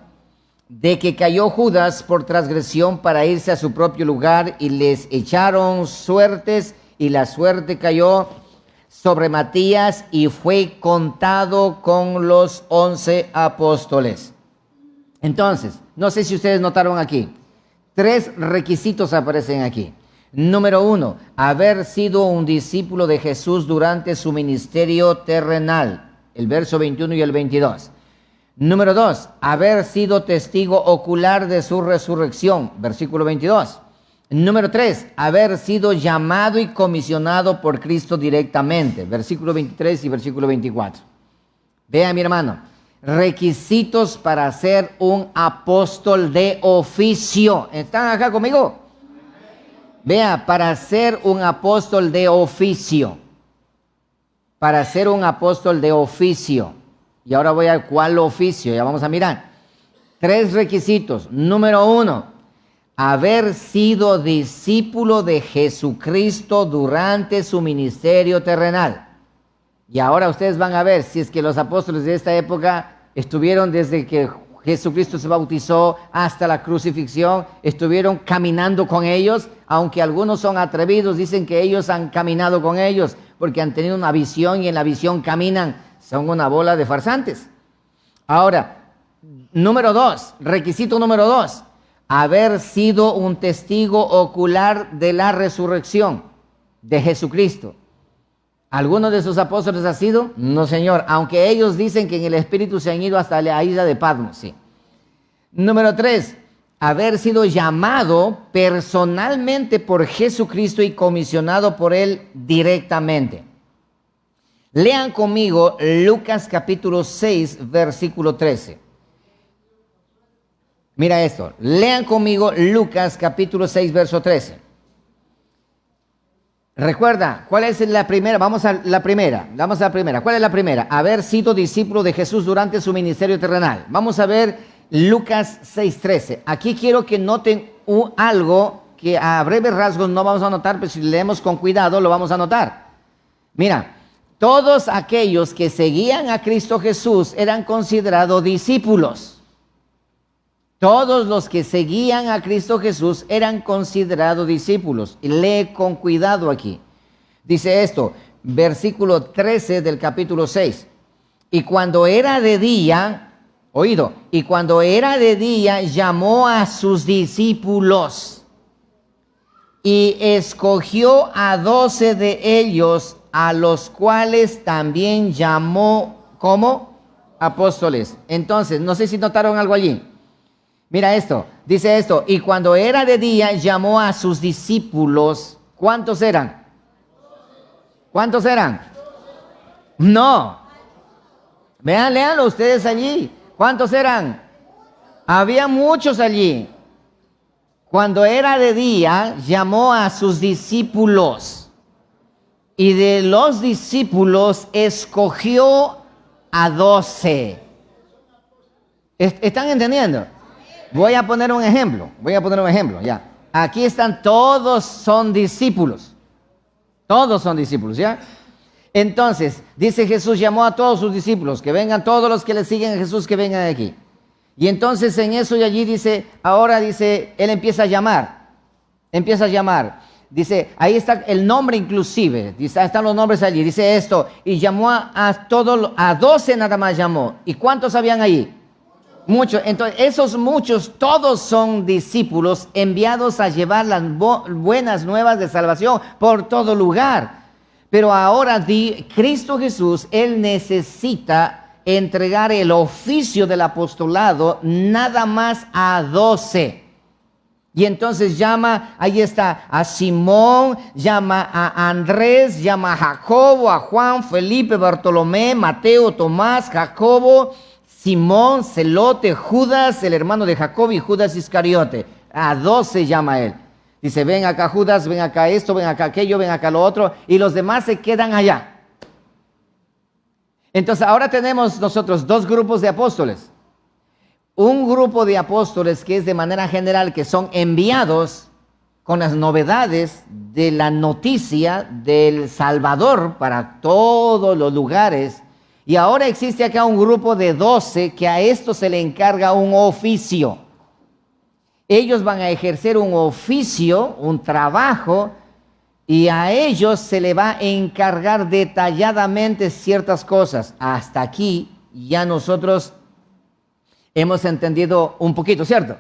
A: de que cayó Judas por transgresión para irse a su propio lugar, y les echaron suertes, y la suerte cayó sobre Matías, y fue contado con los 11 apóstoles. Entonces, no sé si ustedes notaron aquí, 3 requisitos aparecen aquí. Número 1, haber sido un discípulo de Jesús durante su ministerio terrenal, el verso 21 y el 22. Número 2, haber sido testigo ocular de su resurrección, versículo 22. Número 3, haber sido llamado y comisionado por Cristo directamente, versículo 23 y versículo 24. Vea, mi hermano, requisitos para ser un apóstol de oficio. ¿Están acá conmigo? Vea, para ser un apóstol de oficio. Para ser un apóstol de oficio. Y ahora voy a cuál oficio, ya vamos a mirar. 3 requisitos. Número 1, haber sido discípulo de Jesucristo durante su ministerio terrenal. Y ahora ustedes van a ver si es que los apóstoles de esta época estuvieron desde que Jesucristo se bautizó hasta la crucifixión, estuvieron caminando con ellos, aunque algunos son atrevidos, dicen que ellos han caminado con ellos porque han tenido una visión y en la visión caminan. Son una bola de farsantes. Ahora, número 2, requisito número 2, haber sido un testigo ocular de la resurrección de Jesucristo. ¿Alguno de esos apóstoles ha sido? No, Señor, aunque ellos dicen que en el Espíritu se han ido hasta la isla de Patmos, sí. Número 3, haber sido llamado personalmente por Jesucristo y comisionado por Él directamente. Lean conmigo Lucas capítulo 6, versículo 13. Mira esto, lean conmigo Lucas capítulo 6, verso 13. Recuerda, ¿cuál es la primera? Vamos a la primera. ¿Cuál es la primera? Haber sido discípulo de Jesús durante su ministerio terrenal. Vamos a ver Lucas 6:13. Aquí quiero que noten algo que a breves rasgos no vamos a notar, pero si leemos con cuidado lo vamos a notar. Mira, todos aquellos que seguían a Cristo Jesús eran considerados discípulos. Todos los que seguían a Cristo Jesús eran considerados discípulos. Y lee con cuidado aquí. Dice esto, versículo 13 del capítulo 6. Y cuando era de día, y cuando era de día llamó a sus discípulos y escogió a 12 de ellos, a los cuales también llamó como apóstoles. Entonces, no sé si notaron algo allí. Mira esto, dice esto, y cuando era de día llamó a sus discípulos. ¿Cuántos eran? ¿Cuántos eran? No. Vean, léanlo ustedes allí. ¿Cuántos eran? Había muchos allí. Cuando era de día llamó a sus discípulos. Y de los discípulos escogió a 12. ¿Están entendiendo? Voy a poner un ejemplo, ya. Aquí están, todos son discípulos. Todos son discípulos, ¿ya? Entonces, dice Jesús, llamó a todos sus discípulos, que vengan todos los que le siguen a Jesús, que vengan de aquí. Y entonces en eso y allí dice, ahora dice, Él empieza a llamar. Dice, ahí está el nombre inclusive, dice, ahí están los nombres allí, dice esto, y llamó a 12 nada más llamó. ¿Y cuántos habían ahí? Muchos. Entonces, esos muchos, todos son discípulos enviados a llevar las buenas nuevas de salvación por todo lugar. Pero ahora Cristo Jesús, Él necesita entregar el oficio del apostolado nada más a 12. Y entonces llama, ahí está, a Simón, llama a Andrés, llama a Jacobo, a Juan, Felipe, Bartolomé, Mateo, Tomás, Jacobo, Simón, Celote, Judas, el hermano de Jacobo, y Judas Iscariote. A 12 llama él. Dice, ven acá Judas, ven acá esto, ven acá aquello, ven acá lo otro, y los demás se quedan allá. Entonces ahora tenemos nosotros dos grupos de apóstoles. Un grupo de apóstoles que es de manera general, que son enviados con las novedades de la noticia del Salvador para todos los lugares. Y ahora existe acá un grupo de 12 que a esto se le encarga un oficio. Ellos van a ejercer un oficio, un trabajo, y a ellos se le va a encargar detalladamente ciertas cosas. Hasta aquí ya nosotros hemos entendido un poquito, ¿cierto?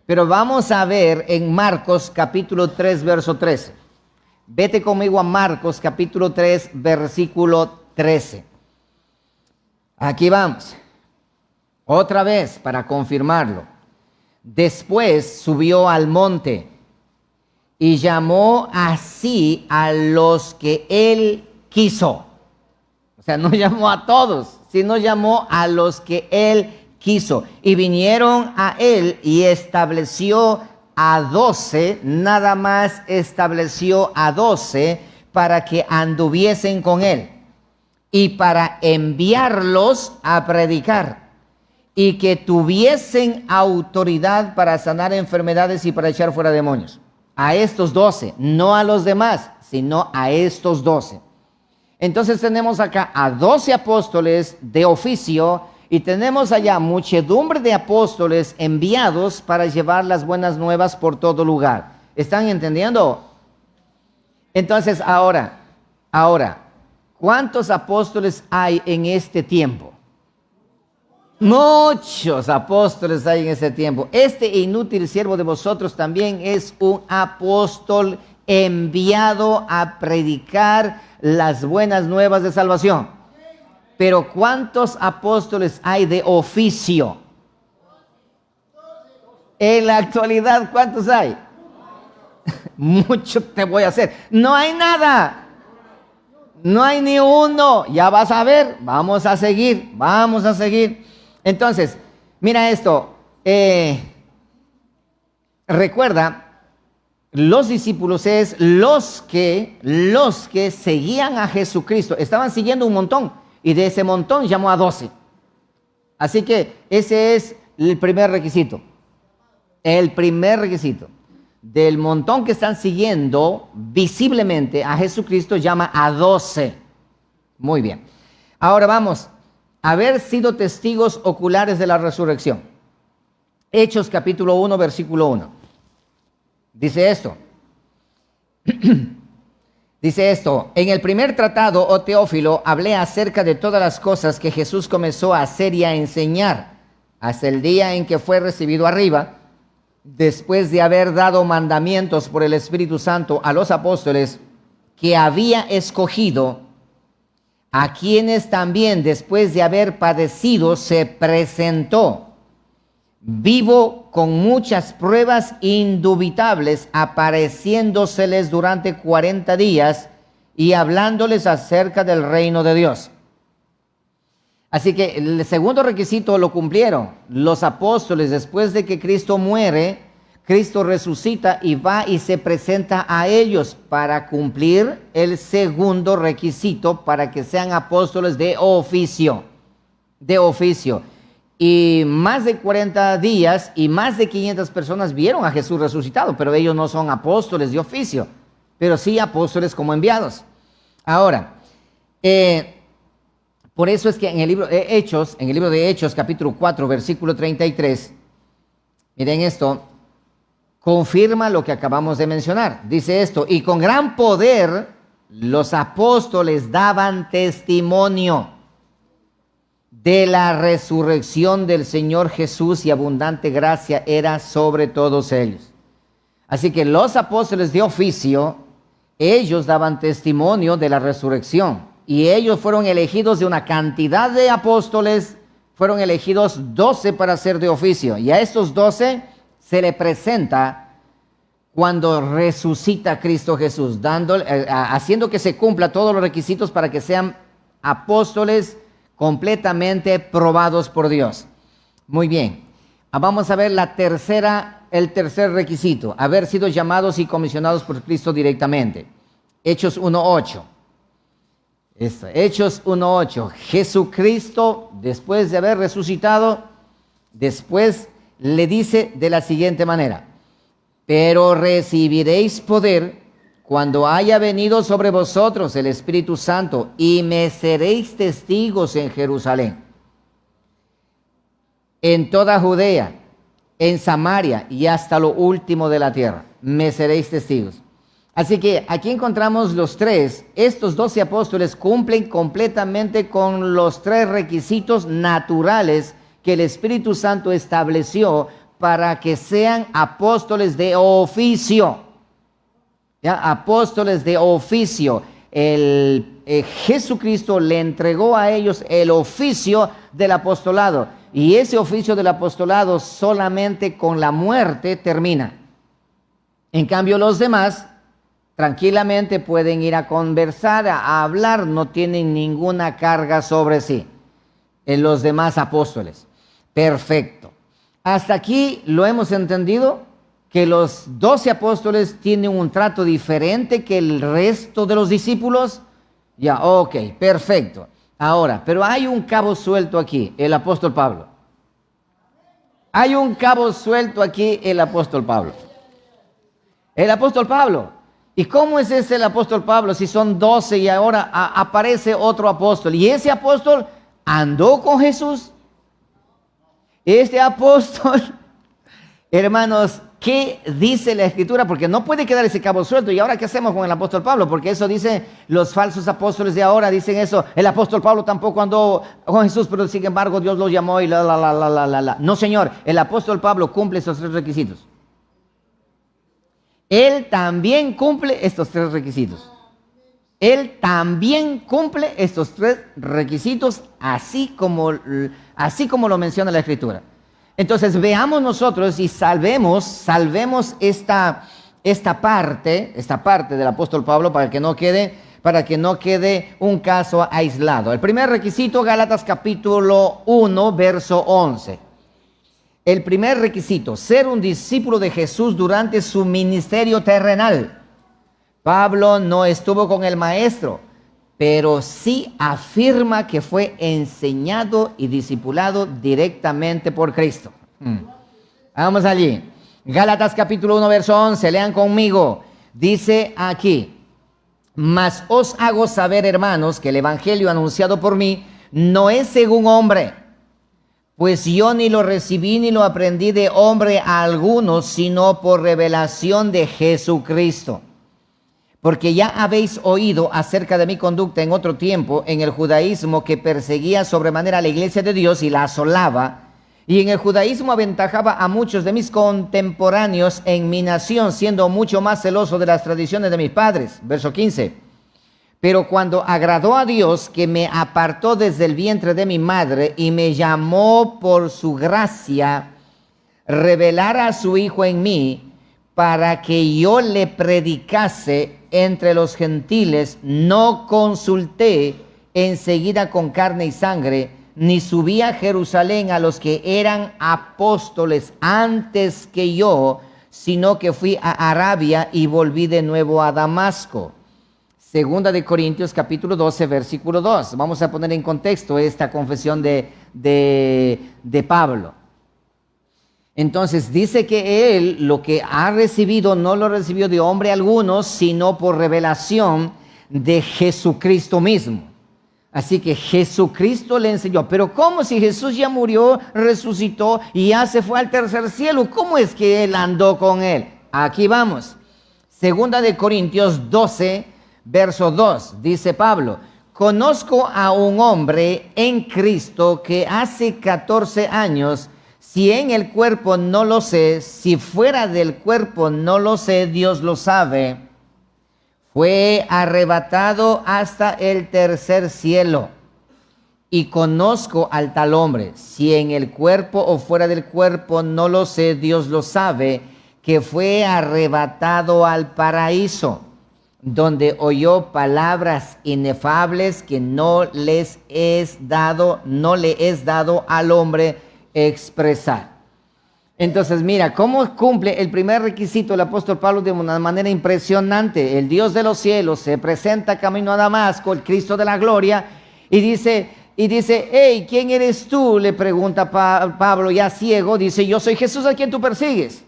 A: Pero vamos a ver en Marcos capítulo 3, verso 13. Vete conmigo a Marcos capítulo 3, versículo 13. Aquí vamos. Otra vez para confirmarlo. Después subió al monte y llamó así a los que él quiso. O sea, no llamó a todos, sino llamó a los que él quiso. Y vinieron a él y estableció a 12, nada más estableció a 12 para que anduviesen con él y para enviarlos a predicar y que tuviesen autoridad para sanar enfermedades y para echar fuera demonios. A estos 12, no a los demás, sino a estos 12. Entonces tenemos acá a 12 apóstoles de oficio y tenemos allá muchedumbre de apóstoles enviados para llevar las buenas nuevas por todo lugar. ¿Están entendiendo? Entonces ahora, ¿cuántos apóstoles hay en este tiempo? Muchos apóstoles hay en ese tiempo. Este inútil siervo de vosotros también es un apóstol enviado a predicar las buenas nuevas de salvación. Pero ¿cuántos apóstoles hay de oficio? En la actualidad, ¿cuántos hay? Mucho te voy a hacer. No hay nada. No hay ni uno. Ya vas a ver. Vamos a seguir. Entonces, mira esto, recuerda, los discípulos es los que seguían a Jesucristo, estaban siguiendo un montón, y de ese montón llamó a 12. Así que ese es el primer requisito. El primer requisito del montón que están siguiendo visiblemente a Jesucristo llama a 12. Muy bien. Ahora vamos. Haber sido testigos oculares de la resurrección. Hechos capítulo 1, versículo 1. Dice esto. Dice esto. En el primer tratado, oh Teófilo, hablé acerca de todas las cosas que Jesús comenzó a hacer y a enseñar hasta el día en que fue recibido arriba, después de haber dado mandamientos por el Espíritu Santo a los apóstoles que había escogido, a quienes también después de haber padecido se presentó vivo con muchas pruebas indubitables, apareciéndoseles durante 40 días y hablándoles acerca del reino de Dios. Así que el segundo requisito lo cumplieron. Los apóstoles, después de que Cristo muere, Cristo resucita y va y se presenta a ellos para cumplir el segundo requisito para que sean apóstoles de oficio. De oficio. Y más de 40 días y más de 500 personas vieron a Jesús resucitado, pero ellos no son apóstoles de oficio, pero sí apóstoles como enviados. Ahora, por eso es que en el libro de Hechos, capítulo 4, versículo 33, miren esto, confirma lo que acabamos de mencionar. Dice esto, y con gran poder los apóstoles daban testimonio de la resurrección del Señor Jesús y abundante gracia era sobre todos ellos. Así que los apóstoles de oficio, ellos daban testimonio de la resurrección y ellos fueron elegidos de una cantidad de apóstoles, fueron elegidos 12 para ser de oficio y a estos 12 se le presenta cuando resucita Cristo Jesús, haciendo que se cumpla todos los requisitos para que sean apóstoles completamente probados por Dios. Muy bien, vamos a ver la tercera el tercer requisito, haber sido llamados y comisionados por Cristo directamente. Hechos 1:8. Hechos 1:8. Jesucristo, después de haber resucitado, después le dice de la siguiente manera: pero recibiréis poder cuando haya venido sobre vosotros el Espíritu Santo, y me seréis testigos en Jerusalén, en toda Judea, en Samaria y hasta lo último de la tierra. Me seréis testigos. Así que aquí encontramos los tres. Estos 12 apóstoles cumplen completamente con los tres requisitos naturales que el Espíritu Santo estableció para que sean apóstoles de oficio. ¿Ya? Apóstoles de oficio. Jesucristo le entregó a ellos el oficio del apostolado. Y ese oficio del apostolado solamente con la muerte termina. En cambio, los demás tranquilamente pueden ir a conversar, a hablar, no tienen ninguna carga sobre sí. En los demás apóstoles. Perfecto. Hasta aquí lo hemos entendido, que los 12 apóstoles tienen un trato diferente que el resto de los discípulos. Ya, ok, perfecto. Ahora, pero hay un cabo suelto aquí, el apóstol Pablo. Hay un cabo suelto aquí, el apóstol Pablo. El apóstol Pablo. ¿Y cómo es ese el apóstol Pablo si son 12 y ahora aparece otro apóstol? Y ese apóstol andó con Jesús. Este apóstol, hermanos, ¿qué dice la Escritura? Porque no puede quedar ese cabo suelto. ¿Y ahora qué hacemos con el apóstol Pablo? Porque eso dicen los falsos apóstoles de ahora, dicen eso. El apóstol Pablo tampoco andó con Jesús, pero sin embargo Dios lo llamó y la. No, señor, el apóstol Pablo cumple esos tres requisitos. Él también cumple estos tres requisitos. Él también cumple estos tres requisitos, así como lo menciona la Escritura. Entonces veamos nosotros y salvemos esta parte del apóstol Pablo para que no quede un caso aislado. El primer requisito, Gálatas capítulo 1, verso 11. El primer requisito, ser un discípulo de Jesús durante su ministerio terrenal. Pablo no estuvo con el maestro, pero sí afirma que fue enseñado y discipulado directamente por Cristo. Vamos allí. Gálatas capítulo 1, verso 11, lean conmigo. Dice aquí: mas os hago saber, hermanos, que el evangelio anunciado por mí no es según hombre, pues yo ni lo recibí ni lo aprendí de hombre alguno, sino por revelación de Jesucristo. Porque ya habéis oído acerca de mi conducta en otro tiempo en el judaísmo, que perseguía sobremanera a la iglesia de Dios y la asolaba. Y en el judaísmo aventajaba a muchos de mis contemporáneos en mi nación, siendo mucho más celoso de las tradiciones de mis padres. Verso 15. Pero cuando agradó a Dios, que me apartó desde el vientre de mi madre y me llamó por su gracia, revelara a su Hijo en mí, para que yo le predicase entre los gentiles, no consulté enseguida con carne y sangre, ni subí a Jerusalén a los que eran apóstoles antes que yo, sino que fui a Arabia y volví de nuevo a Damasco. Segunda de Corintios capítulo 12, versículo 2. Vamos a poner en contexto esta confesión de Pablo. Entonces dice que él lo que ha recibido no lo recibió de hombre alguno, sino por revelación de Jesucristo mismo. Así que Jesucristo le enseñó. Pero ¿cómo si Jesús ya murió, resucitó y ya se fue al tercer cielo? ¿Cómo es que él andó con él? Aquí vamos. Segunda de Corintios 12, verso 2. Dice Pablo: conozco a un hombre en Cristo que hace 14 años, si en el cuerpo no lo sé, si fuera del cuerpo no lo sé, Dios lo sabe, fue arrebatado hasta el tercer cielo. Y conozco al tal hombre, si en el cuerpo o fuera del cuerpo no lo sé, Dios lo sabe, que fue arrebatado al paraíso, donde oyó palabras inefables que no le es dado al hombre expresar. Entonces, mira, cómo cumple el primer requisito el apóstol Pablo de una manera impresionante. El Dios de los cielos se presenta camino a Damasco, el Cristo de la gloria, y dice, hey, ¿quién eres tú? Le pregunta Pablo, ya ciego, dice, yo soy Jesús a quien tú persigues.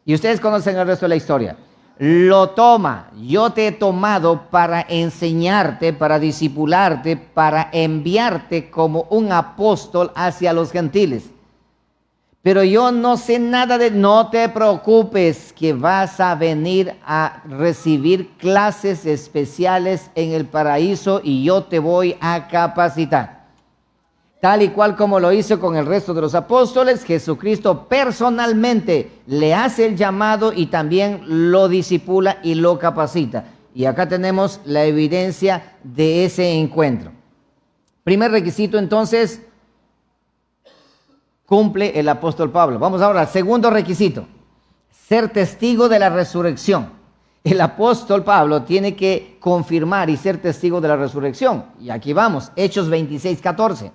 A: Y ustedes conocen el resto de la historia. Lo toma, yo te he tomado para enseñarte, para discipularte, para enviarte como un apóstol hacia los gentiles. Pero yo no sé nada de... No te preocupes que vas a venir a recibir clases especiales en el paraíso y yo te voy a capacitar. Tal y cual como lo hizo con el resto de los apóstoles, Jesucristo personalmente le hace el llamado y también lo discipula y lo capacita. Y acá tenemos la evidencia de ese encuentro. Primer requisito entonces, cumple el apóstol Pablo. Vamos ahora al segundo requisito, ser testigo de la resurrección. El apóstol Pablo tiene que confirmar y ser testigo de la resurrección. Y aquí vamos, Hechos 26:14.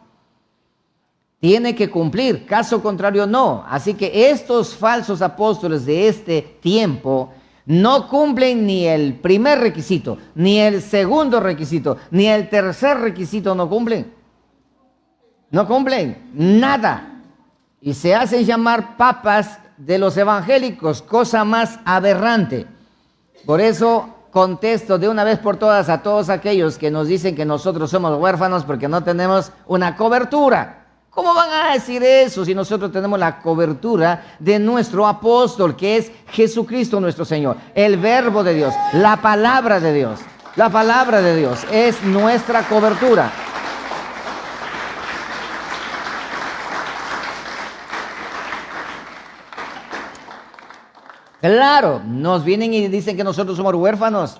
A: Tiene que cumplir, caso contrario no. Así que estos falsos apóstoles de este tiempo no cumplen ni el primer requisito, ni el segundo requisito, ni el tercer requisito no cumplen. No cumplen nada. Y se hacen llamar papas de los evangélicos, cosa más aberrante. Por eso contesto de una vez por todas a todos aquellos que nos dicen que nosotros somos huérfanos porque no tenemos una cobertura. ¿Cómo van a decir eso si nosotros tenemos la cobertura de nuestro apóstol, que es Jesucristo nuestro Señor, el verbo de Dios, la palabra de Dios? La palabra de Dios es nuestra cobertura. Claro, nos vienen y dicen que nosotros somos huérfanos.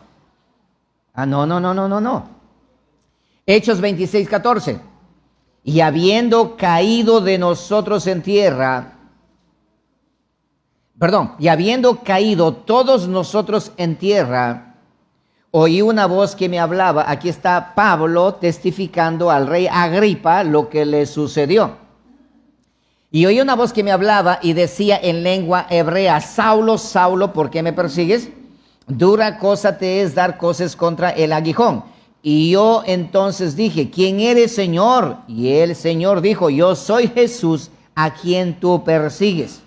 A: No. Hechos 26:14. Y habiendo caído de nosotros en tierra, y habiendo caído todos nosotros en tierra, oí una voz que me hablaba. Aquí está Pablo testificando al rey Agripa lo que le sucedió. Y oí una voz que me hablaba y decía en lengua hebrea: Saulo, Saulo, ¿por qué me persigues? Dura cosa te es dar cosas contra el aguijón. Y yo entonces dije: ¿quién eres, Señor? Y el Señor dijo: yo soy Jesús a quien tú persigues.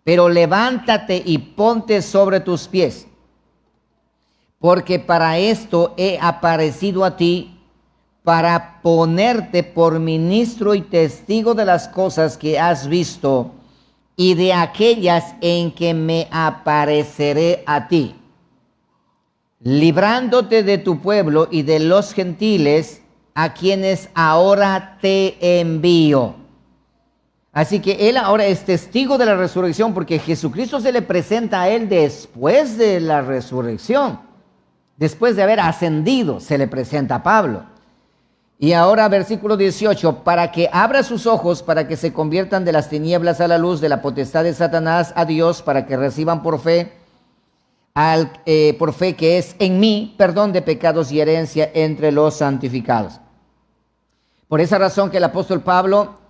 A: Pero levántate y ponte sobre tus pies, porque para esto he aparecido a ti, para ponerte por ministro y testigo de las cosas que has visto y de aquellas en que me apareceré a ti, librándote de tu pueblo y de los gentiles a quienes ahora te envío. Así que él ahora es testigo de la resurrección, porque Jesucristo se le presenta a él después de la resurrección. Después de haber ascendido, se le presenta a Pablo. Y ahora versículo 18, para que abra sus ojos, para que se conviertan de las tinieblas a la luz, de la potestad de Satanás a Dios, para que reciban por fe que es en mí, perdón de pecados y herencia entre los santificados. Por esa razón que el apóstol Pablo,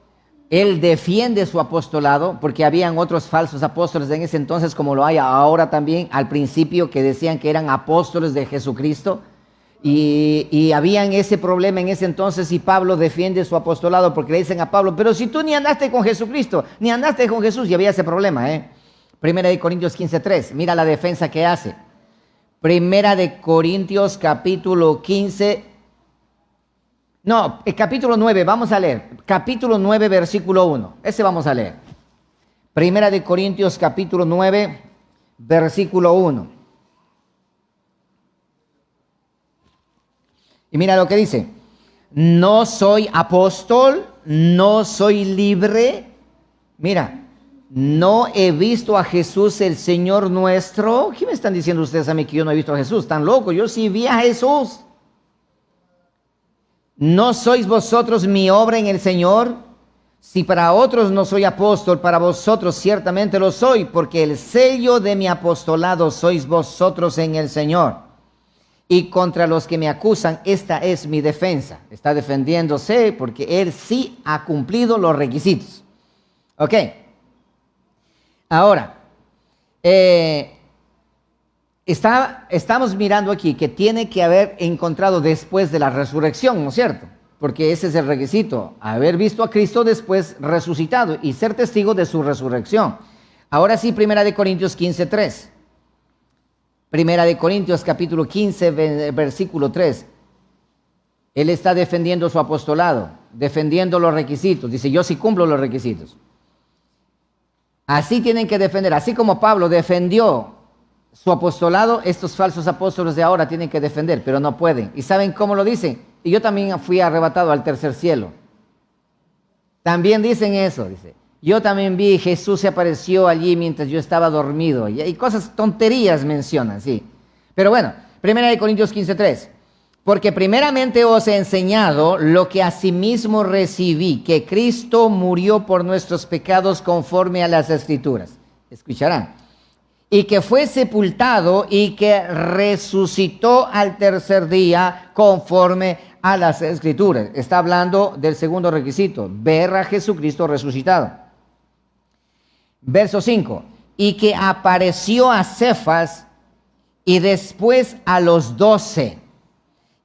A: él defiende su apostolado, porque habían otros falsos apóstoles en ese entonces, como lo hay ahora también, al principio, que decían que eran apóstoles de Jesucristo. Y habían ese problema en ese entonces, y Pablo defiende su apostolado porque le dicen a Pablo: pero si tú ni andaste con Jesucristo, ni andaste con Jesús. Y había ese problema, Primera de Corintios 15:3, mira la defensa que hace. Primera de Corintios capítulo 15, capítulo 9, vamos a leer. Capítulo 9, versículo 1, ese vamos a leer. Primera de Corintios capítulo 9, versículo 1. Y mira lo que dice: no soy apóstol, no soy libre. Mira, no he visto a Jesús el Señor nuestro. ¿Qué me están diciendo ustedes a mí que yo no he visto a Jesús? Están locos, yo sí vi a Jesús. ¿No sois vosotros mi obra en el Señor? Si para otros no soy apóstol, para vosotros ciertamente lo soy, porque el sello de mi apostolado sois vosotros en el Señor. Y contra los que me acusan, esta es mi defensa. Está defendiéndose porque él sí ha cumplido los requisitos. Ok. Ahora, estamos mirando aquí que tiene que haber encontrado después de la resurrección, ¿no es cierto? Porque ese es el requisito, haber visto a Cristo después resucitado y ser testigo de su resurrección. Ahora sí, 1 Corintios 15:3. 1 Corintios capítulo 15, versículo 3. Él está defendiendo su apostolado, defendiendo los requisitos. Dice, yo sí cumplo los requisitos. Así tienen que defender, así como Pablo defendió su apostolado, estos falsos apóstoles de ahora tienen que defender, pero no pueden. ¿Y saben cómo lo dicen? Y yo también fui arrebatado al tercer cielo. También dicen eso, dice. Yo también vi, Jesús se apareció allí mientras yo estaba dormido. Y cosas, tonterías mencionan, sí. Pero bueno, 1 Corintios 15:3. Porque primeramente os he enseñado lo que asimismo recibí, que Cristo murió por nuestros pecados conforme a las Escrituras. Escucharán. Y que fue sepultado y que resucitó al tercer día conforme a las Escrituras. Está hablando del segundo requisito, ver a Jesucristo resucitado. Verso 5, y que apareció a Cefas y después a los 12,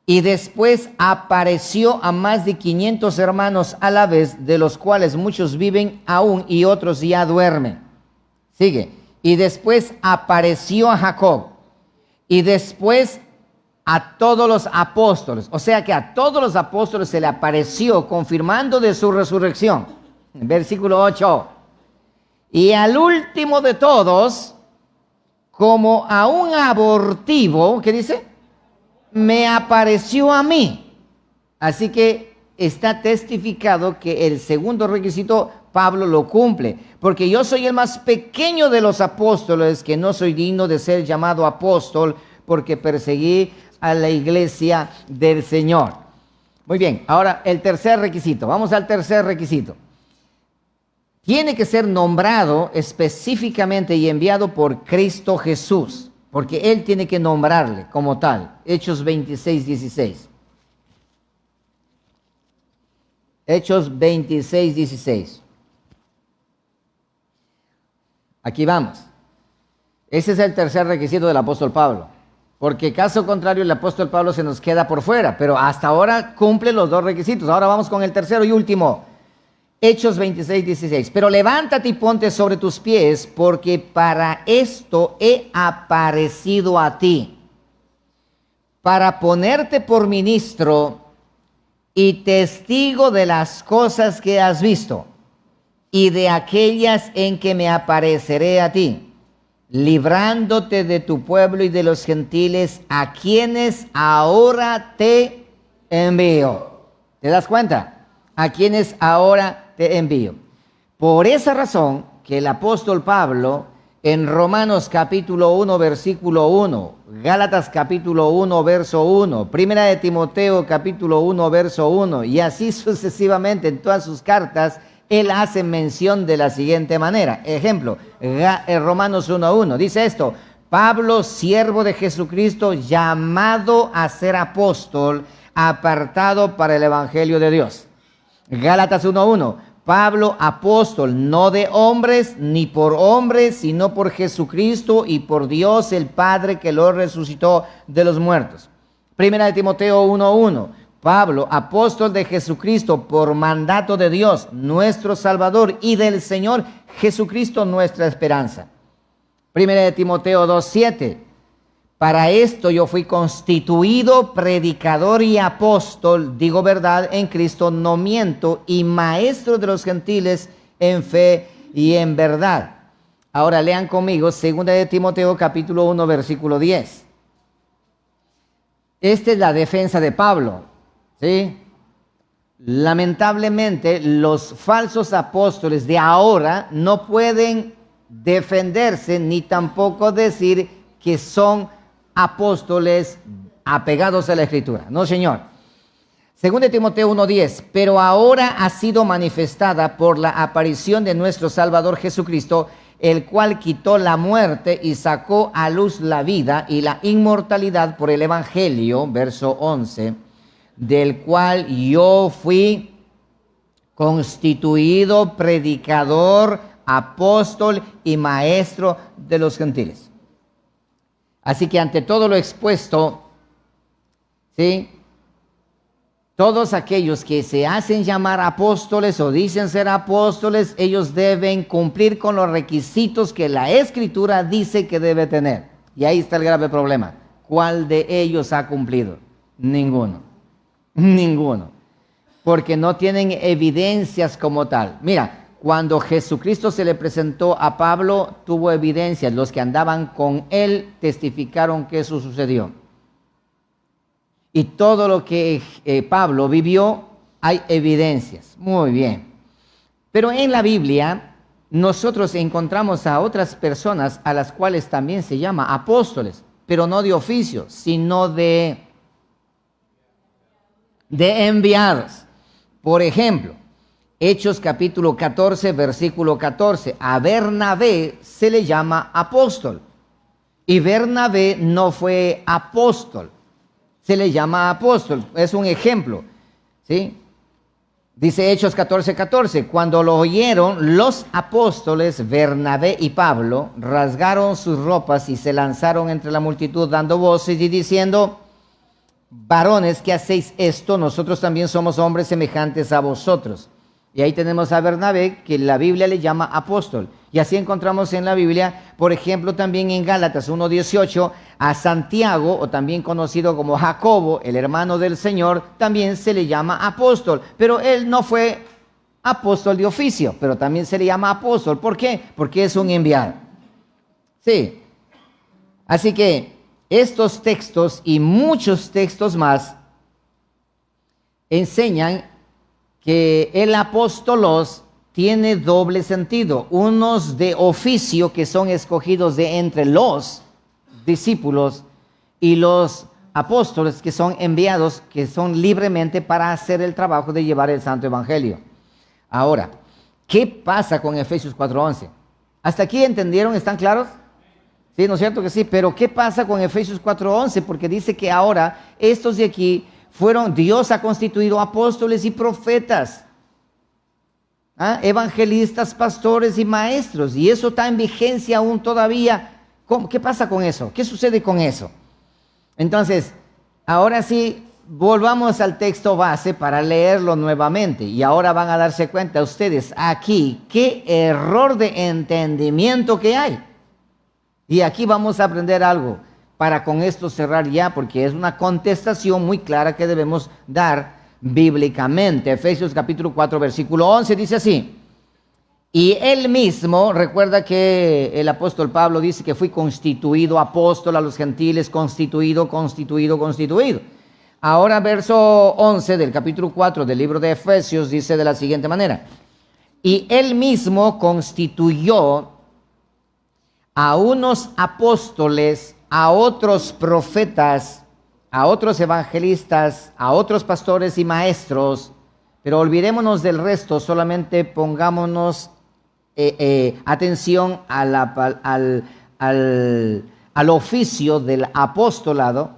A: y después apareció a más de 500 hermanos a la vez, de los cuales muchos viven aún y otros ya duermen. Sigue, y después apareció a Jacob, y después a todos los apóstoles, o sea que a todos los apóstoles se le apareció confirmando de su resurrección. Versículo 8. Y al último de todos, como a un abortivo, ¿qué dice? Me apareció a mí. Así que está testificado que el segundo requisito Pablo lo cumple. Porque yo soy el más pequeño de los apóstoles, que no soy digno de ser llamado apóstol, porque perseguí a la iglesia del Señor. Muy bien, ahora el tercer requisito. Vamos al tercer requisito. Tiene que ser nombrado específicamente y enviado por Cristo Jesús, porque Él tiene que nombrarle como tal. Hechos 26:16. Hechos 26:16. Aquí vamos. Ese es el tercer requisito del apóstol Pablo, porque caso contrario el apóstol Pablo se nos queda por fuera, pero hasta ahora cumple los dos requisitos. Ahora vamos con el tercero y último. Hechos 26:16. Pero levántate y ponte sobre tus pies, porque para esto he aparecido a ti, para ponerte por ministro y testigo de las cosas que has visto y de aquellas en que me apareceré a ti, librándote de tu pueblo y de los gentiles, a quienes ahora te envío. ¿Te das cuenta? A quienes ahora te envío. Por esa razón que el apóstol Pablo en Romanos capítulo 1 versículo 1, Gálatas capítulo 1 verso 1, Primera de Timoteo capítulo 1 verso 1 y así sucesivamente en todas sus cartas, él hace mención de la siguiente manera. Ejemplo, Romanos 1:1 dice esto: Pablo, siervo de Jesucristo, llamado a ser apóstol, apartado para el evangelio de Dios. Gálatas 1:1, Pablo, apóstol, no de hombres ni por hombres, sino por Jesucristo y por Dios el Padre que lo resucitó de los muertos. Primera de Timoteo 1:1, Pablo, apóstol de Jesucristo por mandato de Dios, nuestro Salvador, y del Señor Jesucristo, nuestra esperanza. Primera de Timoteo 2:7, para esto yo fui constituido predicador y apóstol, digo verdad en Cristo, no miento, y maestro de los gentiles en fe y en verdad. Ahora lean conmigo 2 de Timoteo capítulo 1 versículo 10. Esta es la defensa de Pablo, ¿sí? Lamentablemente los falsos apóstoles de ahora no pueden defenderse ni tampoco decir que son apóstoles apegados a la Escritura. No, señor. 2 de Timoteo 1:10, pero ahora ha sido manifestada por la aparición de nuestro Salvador Jesucristo, el cual quitó la muerte y sacó a luz la vida y la inmortalidad por el Evangelio, verso 11, del cual yo fui constituido predicador, apóstol y maestro de los gentiles. Así que ante todo lo expuesto, ¿sí?, todos aquellos que se hacen llamar apóstoles o dicen ser apóstoles, ellos deben cumplir con los requisitos que la Escritura dice que debe tener. Y ahí está el grave problema. ¿Cuál de ellos ha cumplido? Ninguno. Ninguno. Porque no tienen evidencias como tal. Mira, cuando Jesucristo se le presentó a Pablo, tuvo evidencias. Los que andaban con él testificaron que eso sucedió. Y todo lo que Pablo vivió, hay evidencias. Muy bien. Pero en la Biblia, nosotros encontramos a otras personas a las cuales también se llama apóstoles, pero no de oficio, sino de enviados. Por ejemplo, Hechos capítulo 14, versículo 14. A Bernabé se le llama apóstol. Y Bernabé no fue apóstol. Se le llama apóstol, es un ejemplo, ¿sí? Dice Hechos 14, 14, cuando lo oyeron los apóstoles Bernabé y Pablo, rasgaron sus ropas y se lanzaron entre la multitud dando voces y diciendo, varones, ¿qué hacéis esto? Nosotros también somos hombres semejantes a vosotros. Y ahí tenemos a Bernabé, que la Biblia le llama apóstol. Y así encontramos en la Biblia, por ejemplo, también en Gálatas 1:18, a Santiago, o también conocido como Jacobo, el hermano del Señor, también se le llama apóstol. Pero él no fue apóstol de oficio, pero también se le llama apóstol. ¿Por qué? Porque es un enviado. Sí. Así que estos textos y muchos textos más enseñan que el apóstolos tiene doble sentido, unos de oficio que son escogidos de entre los discípulos y los apóstoles que son enviados, que son libremente para hacer el trabajo de llevar el santo evangelio. Ahora, ¿qué pasa con Efesios 4:11? ¿Hasta aquí entendieron? ¿Están claros? Sí, ¿no es cierto que sí? Pero ¿qué pasa con Efesios 4:11? Porque dice que ahora estos de aquí Dios ha constituido apóstoles y profetas, evangelistas, pastores y maestros, y eso está en vigencia aún todavía. ¿Qué pasa con eso? ¿Qué sucede con eso? Entonces, ahora sí, volvamos al texto base para leerlo nuevamente, y ahora van a darse cuenta ustedes aquí qué error de entendimiento que hay. Y aquí vamos a aprender algo para con esto cerrar ya, porque es una contestación muy clara que debemos dar bíblicamente. Efesios capítulo 4, versículo 11 dice así, y él mismo, recuerda que el apóstol Pablo dice que fui constituido apóstol a los gentiles, constituido. Ahora verso 11 del capítulo 4 del libro de Efesios dice de la siguiente manera, y él mismo constituyó a unos apóstoles, a otros profetas, a otros evangelistas, a otros pastores y maestros, pero olvidémonos del resto, solamente pongámonos atención al oficio del apostolado,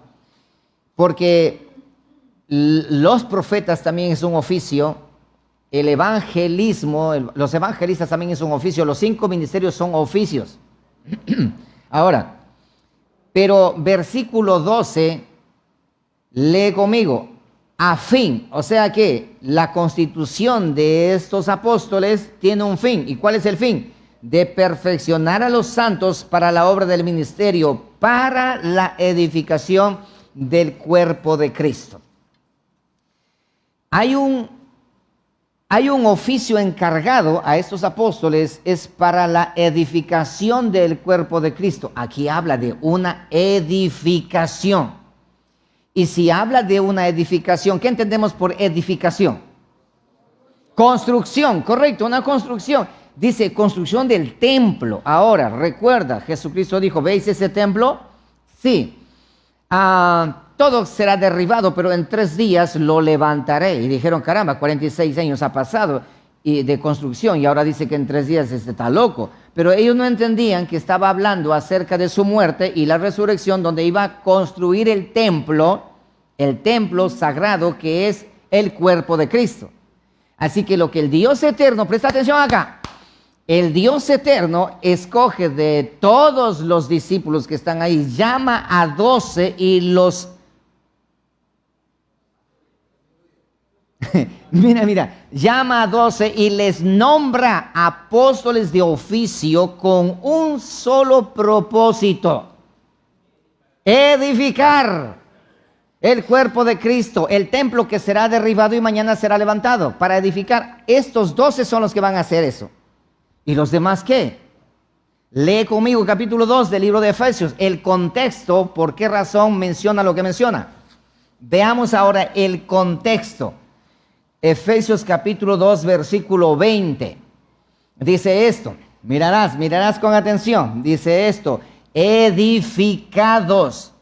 A: porque los profetas también es un oficio, el evangelismo, los evangelistas también es un oficio, los 5 ministerios son oficios. Ahora, pero versículo 12, lee conmigo, a fin, o sea que la constitución de estos apóstoles tiene un fin. ¿Y cuál es el fin? De perfeccionar a los santos para la obra del ministerio, para la edificación del cuerpo de Cristo. Hay un oficio encargado a estos apóstoles, es para la edificación del cuerpo de Cristo. Aquí habla de una edificación. Y si habla de una edificación, ¿qué entendemos por edificación? Construcción, correcto, una construcción. Dice construcción del templo. Ahora, recuerda, Jesucristo dijo, ¿veis ese templo? Sí. Todo será derribado, pero en 3 días lo levantaré. Y dijeron, caramba, 46 años ha pasado de construcción y ahora dice que en 3 días está loco. Pero ellos no entendían que estaba hablando acerca de su muerte y la resurrección, donde iba a construir el templo sagrado que es el cuerpo de Cristo. Así que lo que el Dios eterno, presta atención acá, El Dios eterno escoge de todos los discípulos que están ahí, llama a 12 y los... mira, llama a 12 y les nombra apóstoles de oficio con un solo propósito: edificar el cuerpo de Cristo, el templo que será derribado y mañana será levantado. Para edificar, estos 12 son los que van a hacer eso. ¿Y los demás qué? Lee conmigo capítulo 2 del libro de Efesios, el contexto, por qué razón menciona lo que menciona. Veamos ahora el contexto. Efesios capítulo 2, versículo 20. Dice esto, mirarás con atención. Dice esto: edificados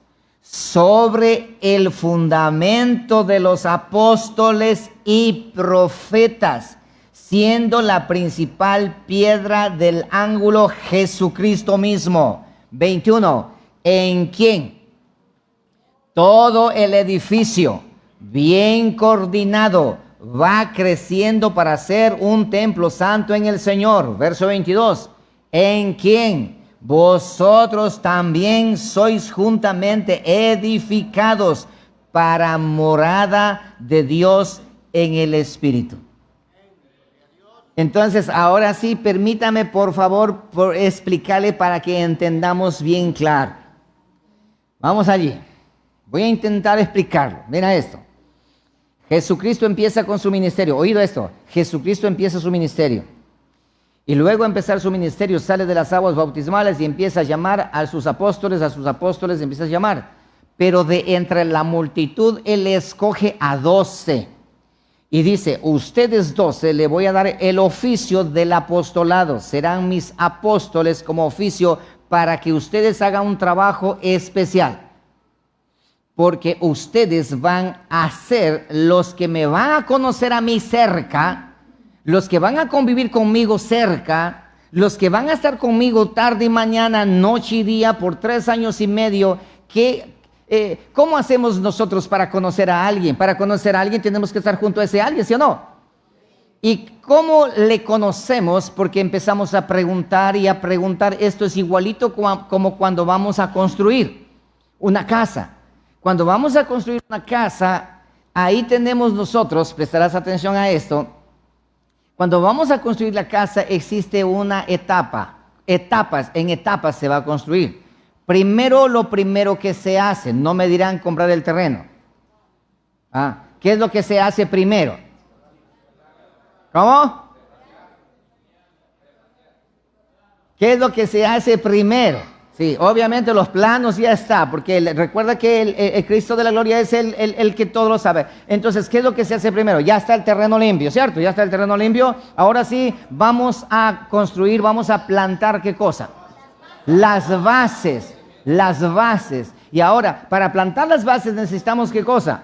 A: sobre el fundamento de los apóstoles y profetas, siendo la principal piedra del ángulo Jesucristo mismo. 21. En quien todo el edificio, bien coordinado, va creciendo para ser un templo santo en el Señor. Verso 22. En quien vosotros también sois juntamente edificados para morada de Dios en el Espíritu. Entonces, ahora sí, permítame por favor explicarle para que entendamos bien claro. Vamos allí. Voy a intentar explicarlo. Mira esto. Jesucristo empieza con su ministerio. Oído esto. Jesucristo empieza su ministerio. Y luego de empezar su ministerio sale de las aguas bautismales y empieza a llamar a sus apóstoles empieza a llamar. Pero de entre la multitud Él escoge a 12. Y dice: ustedes 12 le voy a dar el oficio del apostolado. Serán mis apóstoles como oficio para que ustedes hagan un trabajo especial. Porque ustedes van a ser los que me van a conocer a mí cerca, los que van a convivir conmigo cerca, los que van a estar conmigo tarde y mañana, noche y día por 3 años y medio. ¿Cómo hacemos nosotros para conocer a alguien? Para conocer a alguien tenemos que estar junto a ese alguien, ¿sí o no? ¿Y cómo le conocemos? Porque empezamos a preguntar y a preguntar. Esto es igualito como cuando vamos a construir una casa. Cuando vamos a construir una casa, ahí tenemos nosotros, prestarás atención a esto. Cuando vamos a construir la casa existe una etapa. En etapas se va a construir. Primero, lo primero que se hace, no me dirán comprar el terreno. ¿Qué es lo que se hace primero? ¿Cómo? ¿Qué es lo que se hace primero? Sí, obviamente los planos ya está, porque recuerda que el Cristo de la gloria es el que todo lo sabe. Entonces, ¿qué es lo que se hace primero? Ya está el terreno limpio, ¿cierto? Ya está el terreno limpio. Ahora sí, vamos a construir, vamos a plantar, ¿qué cosa? Las bases. Y ahora, para plantar las bases necesitamos, ¿qué cosa?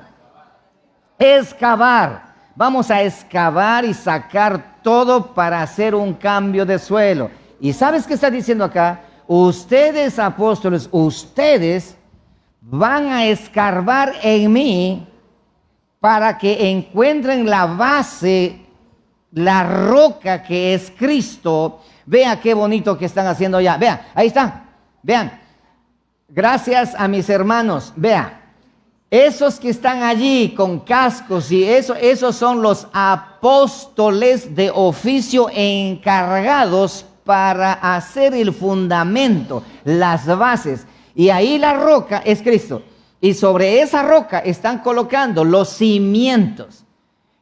A: Excavar. Vamos a excavar y sacar todo para hacer un cambio de suelo. ¿Y sabes qué está diciendo acá? Ustedes, apóstoles, ustedes van a escarbar en mí para que encuentren la base, la roca que es Cristo. Vea qué bonito que están haciendo ya. Vean, ahí está. Vean. Gracias a mis hermanos. Vean. Esos que están allí con cascos y esos son los apóstoles de oficio encargados para hacer el fundamento, las bases. Y ahí la roca es Cristo. Y sobre esa roca están colocando los cimientos.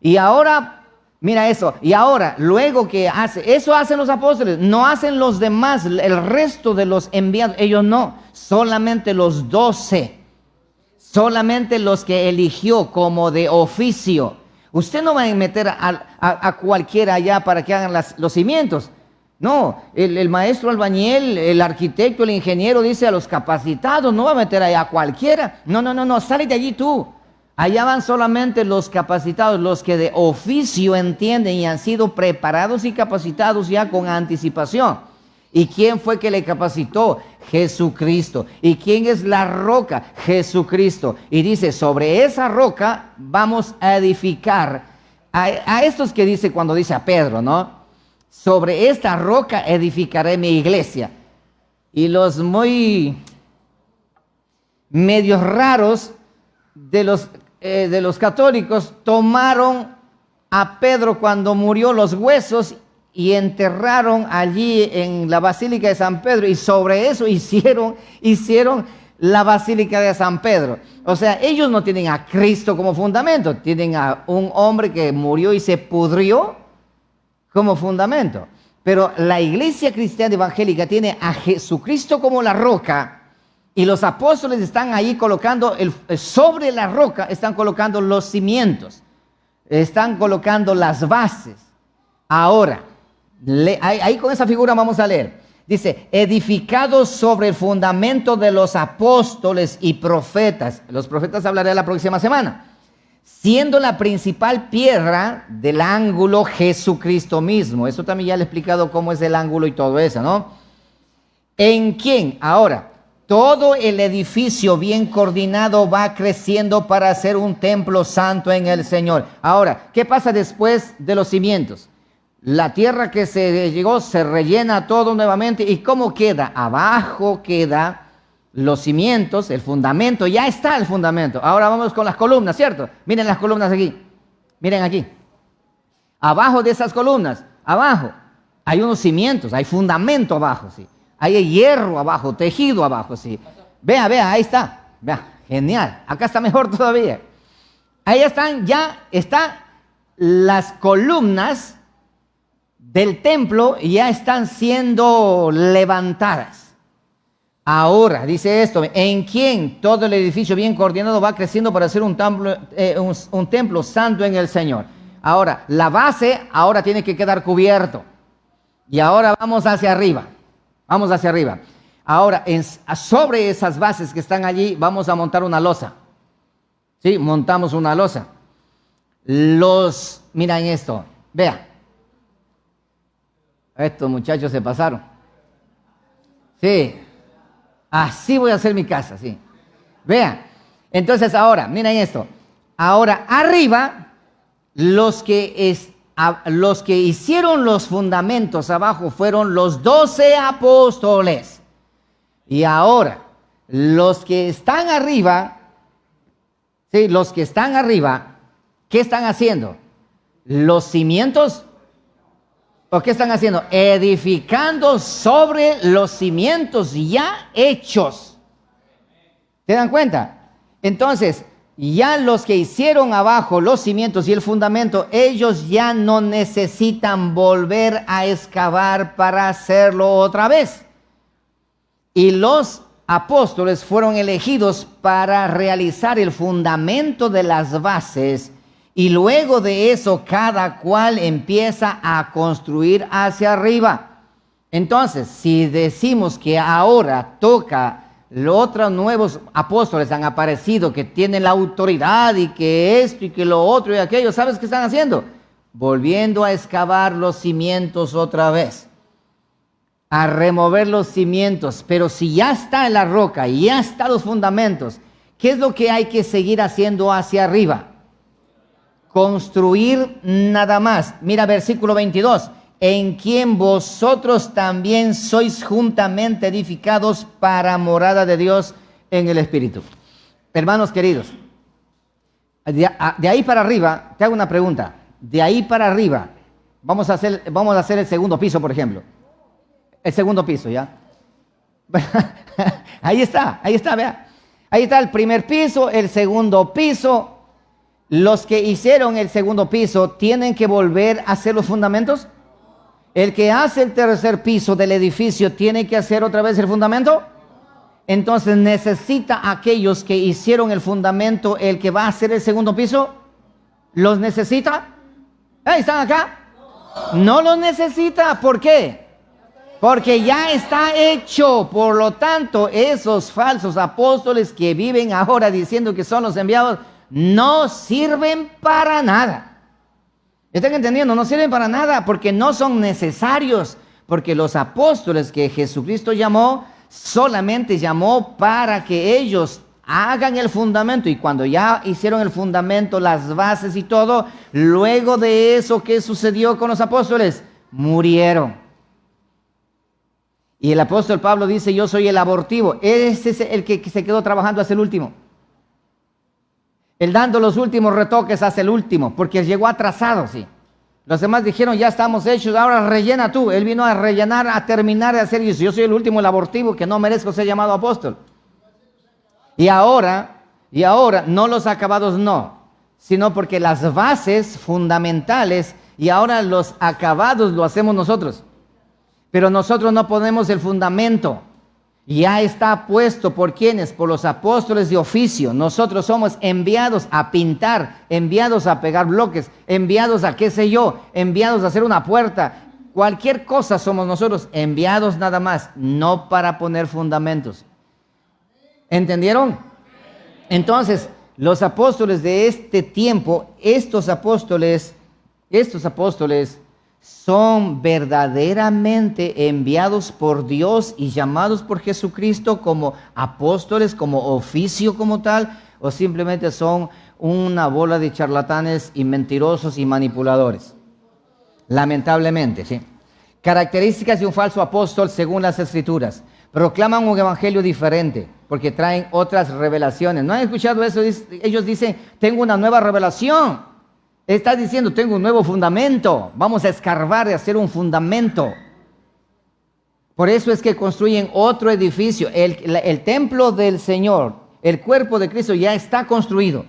A: Y ahora, mira eso. Y ahora, luego que eso hacen los apóstoles. No hacen los demás, el resto de los enviados. Ellos no. Solamente los 12. Solamente los que eligió como de oficio. Usted no va a meter a cualquiera allá para que hagan los cimientos. No, el maestro albañil, el arquitecto, el ingeniero dice a los capacitados, no va a meter allá a cualquiera. No, sale de allí tú. Allá van solamente los capacitados, los que de oficio entienden y han sido preparados y capacitados ya con anticipación. ¿Y quién fue que le capacitó? Jesucristo. ¿Y quién es la roca? Jesucristo. Y dice, sobre esa roca vamos a edificar a estos que dice cuando dice a Pedro, ¿no? sobre esta roca edificaré mi iglesia. Y los muy medios raros de los católicos tomaron a Pedro cuando murió los huesos y enterraron allí en la Basílica de San Pedro, y sobre eso hicieron la Basílica de San Pedro. O sea, ellos no tienen a Cristo como fundamento, tienen a un hombre que murió y se pudrió como fundamento. Pero la iglesia cristiana evangélica tiene a Jesucristo como la roca, y los apóstoles están ahí colocando, sobre la roca están colocando los cimientos, están colocando las bases. Ahora, ahí con esa figura vamos a leer. Dice, edificados sobre el fundamento de los apóstoles y profetas. Los profetas hablaré la próxima semana. Siendo la principal piedra del ángulo Jesucristo mismo. Eso también ya le he explicado cómo es el ángulo y todo eso, ¿no? ¿En quién? Ahora, todo el edificio bien coordinado va creciendo para hacer un templo santo en el Señor. Ahora, ¿qué pasa después de los cimientos? La tierra que se llegó se rellena todo nuevamente. ¿Y cómo queda? Abajo queda los cimientos, el fundamento. Ya está el fundamento. Ahora vamos con las columnas, ¿cierto? Miren las columnas aquí. Miren aquí. Abajo de esas columnas, abajo, hay unos cimientos, hay fundamento abajo, ¿sí? Hay hierro abajo, tejido abajo, ¿sí? Vea, ahí está. Vea, genial. Acá está mejor todavía. Ahí están, ya están las columnas del templo, ya están siendo levantadas. Ahora, dice esto, en quien todo el edificio bien coordinado va creciendo para hacer un templo santo en el Señor. Ahora, la base ahora tiene que quedar cubierto. Y ahora vamos hacia arriba. Vamos hacia arriba. Ahora, sobre esas bases que están allí, vamos a montar una losa. Sí, montamos una losa. Miren esto, vea. Estos muchachos se pasaron. Sí, así voy a hacer mi casa, sí. Vean, entonces ahora, miren esto. Ahora, arriba, los que hicieron los fundamentos abajo fueron los 12 apóstoles. Y ahora, los que están arriba, sí, los que están arriba, ¿qué están haciendo? Los cimientos. ¿O qué están haciendo? Edificando sobre los cimientos ya hechos. ¿Se dan cuenta? Entonces, ya los que hicieron abajo los cimientos y el fundamento, ellos ya no necesitan volver a excavar para hacerlo otra vez. Y los apóstoles fueron elegidos para realizar el fundamento de las bases. Y luego de eso, cada cual empieza a construir hacia arriba. Entonces, si decimos que ahora toca, los otros nuevos apóstoles han aparecido, que tienen la autoridad y que esto y que lo otro y aquello, ¿sabes qué están haciendo? Volviendo a excavar los cimientos otra vez, a remover los cimientos. Pero si ya está en la roca y ya están los fundamentos, ¿qué es lo que hay que seguir haciendo hacia arriba? Construir nada más. Mira versículo 22. En quien vosotros también sois juntamente edificados para morada de Dios en el Espíritu. Hermanos queridos, de ahí para arriba, te hago una pregunta. De ahí para arriba, vamos a hacer el segundo piso, por ejemplo. El segundo piso, ¿ya? Ahí está, vea. Ahí está el primer piso, el segundo piso. Los que hicieron el segundo piso, ¿tienen que volver a hacer los fundamentos? El que hace el tercer piso del edificio, ¿tiene que hacer otra vez el fundamento? Entonces, ¿necesita aquellos que hicieron el fundamento el que va a hacer el segundo piso? ¿Los necesita? ¿Están acá? No los necesita. ¿Por qué? Porque ya está hecho. Por lo tanto, esos falsos apóstoles que viven ahora diciendo que son los enviados, no sirven para nada. ¿Están entendiendo? No sirven para nada porque no son necesarios. Porque los apóstoles que Jesucristo llamó, solamente llamó para que ellos hagan el fundamento. Y cuando ya hicieron el fundamento, las bases y todo, luego de eso, ¿qué sucedió con los apóstoles? murieron. Y el apóstol Pablo dice, yo soy el abortivo. Ese es el que se quedó trabajando hasta el último. Él dando los últimos retoques hasta el último, porque llegó atrasado, sí. Los demás dijeron, ya estamos hechos, ahora rellena tú. Él vino a rellenar, a terminar de hacer eso. Yo soy el último, el abortivo, que no merezco ser llamado apóstol. Y ahora, no los acabados no, sino porque las bases fundamentales y ahora los acabados lo hacemos nosotros. Pero nosotros no ponemos el fundamento. Ya está puesto por quienes, por los apóstoles de oficio. Nosotros somos enviados a pintar, enviados a pegar bloques, enviados a qué sé yo, enviados a hacer una puerta. Cualquier cosa somos nosotros, enviados nada más, no para poner fundamentos. ¿Entendieron? Entonces, los apóstoles de este tiempo, estos apóstoles son verdaderamente enviados por Dios y llamados por Jesucristo como apóstoles, como oficio como tal, o simplemente son una bola de charlatanes y mentirosos y manipuladores. Lamentablemente, ¿sí? Características de un falso apóstol según las Escrituras. Proclaman un evangelio diferente porque traen otras revelaciones. ¿No han escuchado eso? Ellos dicen, tengo una nueva revelación. Está diciendo, tengo un nuevo fundamento. Vamos a escarbar y hacer un fundamento. Por eso es que construyen otro edificio. El templo del Señor, el cuerpo de Cristo ya está construido.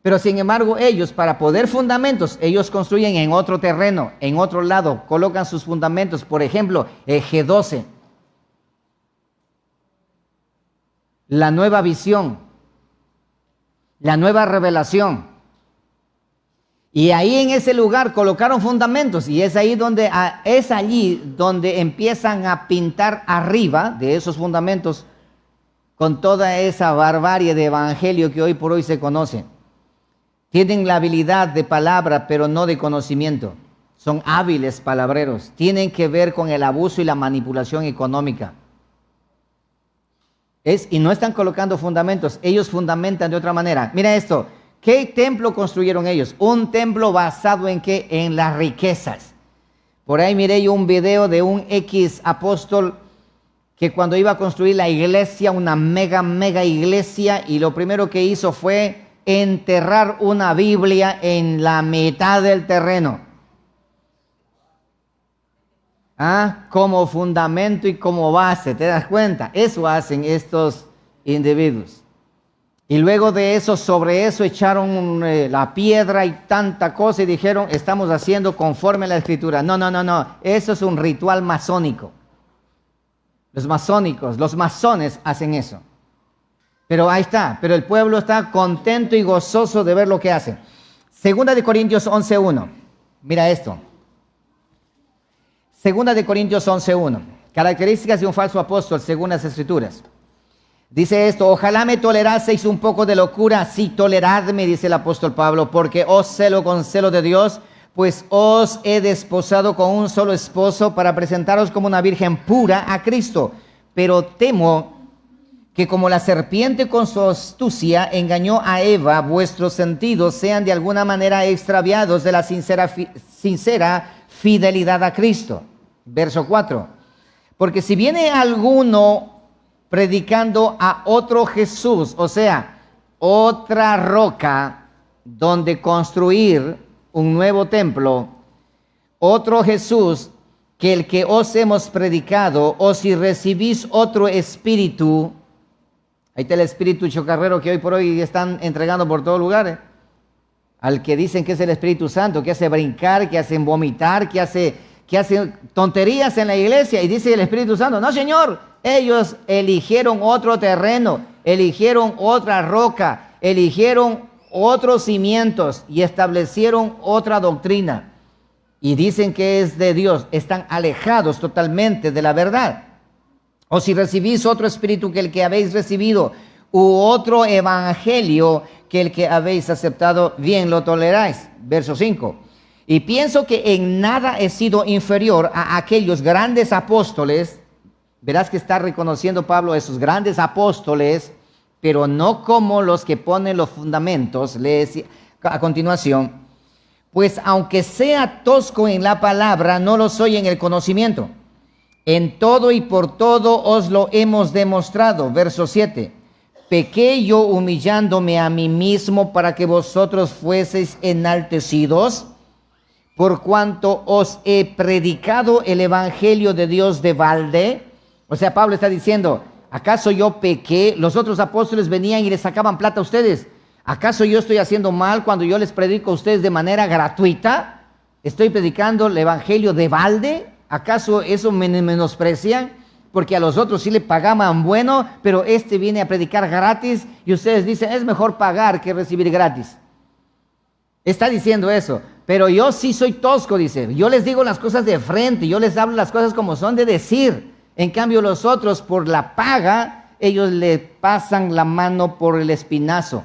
A: Pero sin embargo ellos, para poner fundamentos, ellos construyen en otro terreno, en otro lado. Colocan sus fundamentos. Por ejemplo, G12. La nueva visión. La nueva revelación. Y ahí en ese lugar colocaron fundamentos y es allí donde empiezan a pintar arriba de esos fundamentos con toda esa barbarie de evangelio que hoy por hoy se conoce. Tienen la habilidad de palabra, pero no de conocimiento. Son hábiles palabreros. Tienen que ver con el abuso y la manipulación económica. Y no están colocando fundamentos, ellos fundamentan de otra manera. Mira esto. ¿Qué templo construyeron ellos? Un templo basado en ¿qué? En las riquezas. Por ahí miré yo un video de un X apóstol que cuando iba a construir la iglesia, una mega iglesia, y lo primero que hizo fue enterrar una Biblia en la mitad del terreno. Como fundamento y como base, ¿te das cuenta? Eso hacen estos individuos. Y luego de eso, sobre eso echaron la piedra y tanta cosa y dijeron, estamos haciendo conforme a la Escritura. No. Eso es un ritual masónico. Los masones hacen eso. Pero ahí está. Pero el pueblo está contento y gozoso de ver lo que hacen. Segunda de Corintios 11:1. Mira esto. Segunda de Corintios 11:1. Características de un falso apóstol según las Escrituras. Dice esto, ojalá me toleraseis un poco de locura, sí, toleradme, dice el apóstol Pablo, porque os celo con celo de Dios, pues os he desposado con un solo esposo para presentaros como una virgen pura a Cristo. Pero temo que como la serpiente con su astucia engañó a Eva, vuestros sentidos sean de alguna manera extraviados de la sincera fidelidad a Cristo. Verso 4, porque si viene alguno predicando a otro Jesús, o sea, otra roca donde construir un nuevo templo, otro Jesús que el que os hemos predicado, o si recibís otro espíritu, ahí está el espíritu chocarrero que hoy por hoy están entregando por todos lugares, al que dicen que es el Espíritu Santo, que hace brincar, que hacen vomitar, que hace tonterías en la iglesia, y dice el Espíritu Santo, no señor, ellos eligieron otro terreno, eligieron otra roca, eligieron otros cimientos y establecieron otra doctrina. Y dicen que es de Dios, están alejados totalmente de la verdad. O si recibís otro espíritu que el que habéis recibido, u otro evangelio que el que habéis aceptado, bien lo toleráis. Verso 5. Y pienso que en nada he sido inferior a aquellos grandes apóstoles. Verás que está reconociendo Pablo a esos grandes apóstoles, pero no como los que ponen los fundamentos. Lee a continuación. Pues aunque sea tosco en la palabra, no lo soy en el conocimiento. En todo y por todo os lo hemos demostrado. Verso 7. Pequé yo humillándome a mí mismo para que vosotros fueseis enaltecidos, por cuanto os he predicado el evangelio de Dios de balde. O sea, Pablo está diciendo, ¿acaso yo pequé? Los otros apóstoles venían y les sacaban plata a ustedes. ¿Acaso yo estoy haciendo mal cuando yo les predico a ustedes de manera gratuita? ¿Estoy predicando el evangelio de balde? ¿Acaso eso me menosprecian? Porque a los otros sí le pagaban bueno, pero este viene a predicar gratis y ustedes dicen, es mejor pagar que recibir gratis. Está diciendo eso, pero yo sí soy tosco, dice. Yo les digo las cosas de frente, yo les hablo las cosas como son de decir. En cambio los otros por la paga, ellos le pasan la mano por el espinazo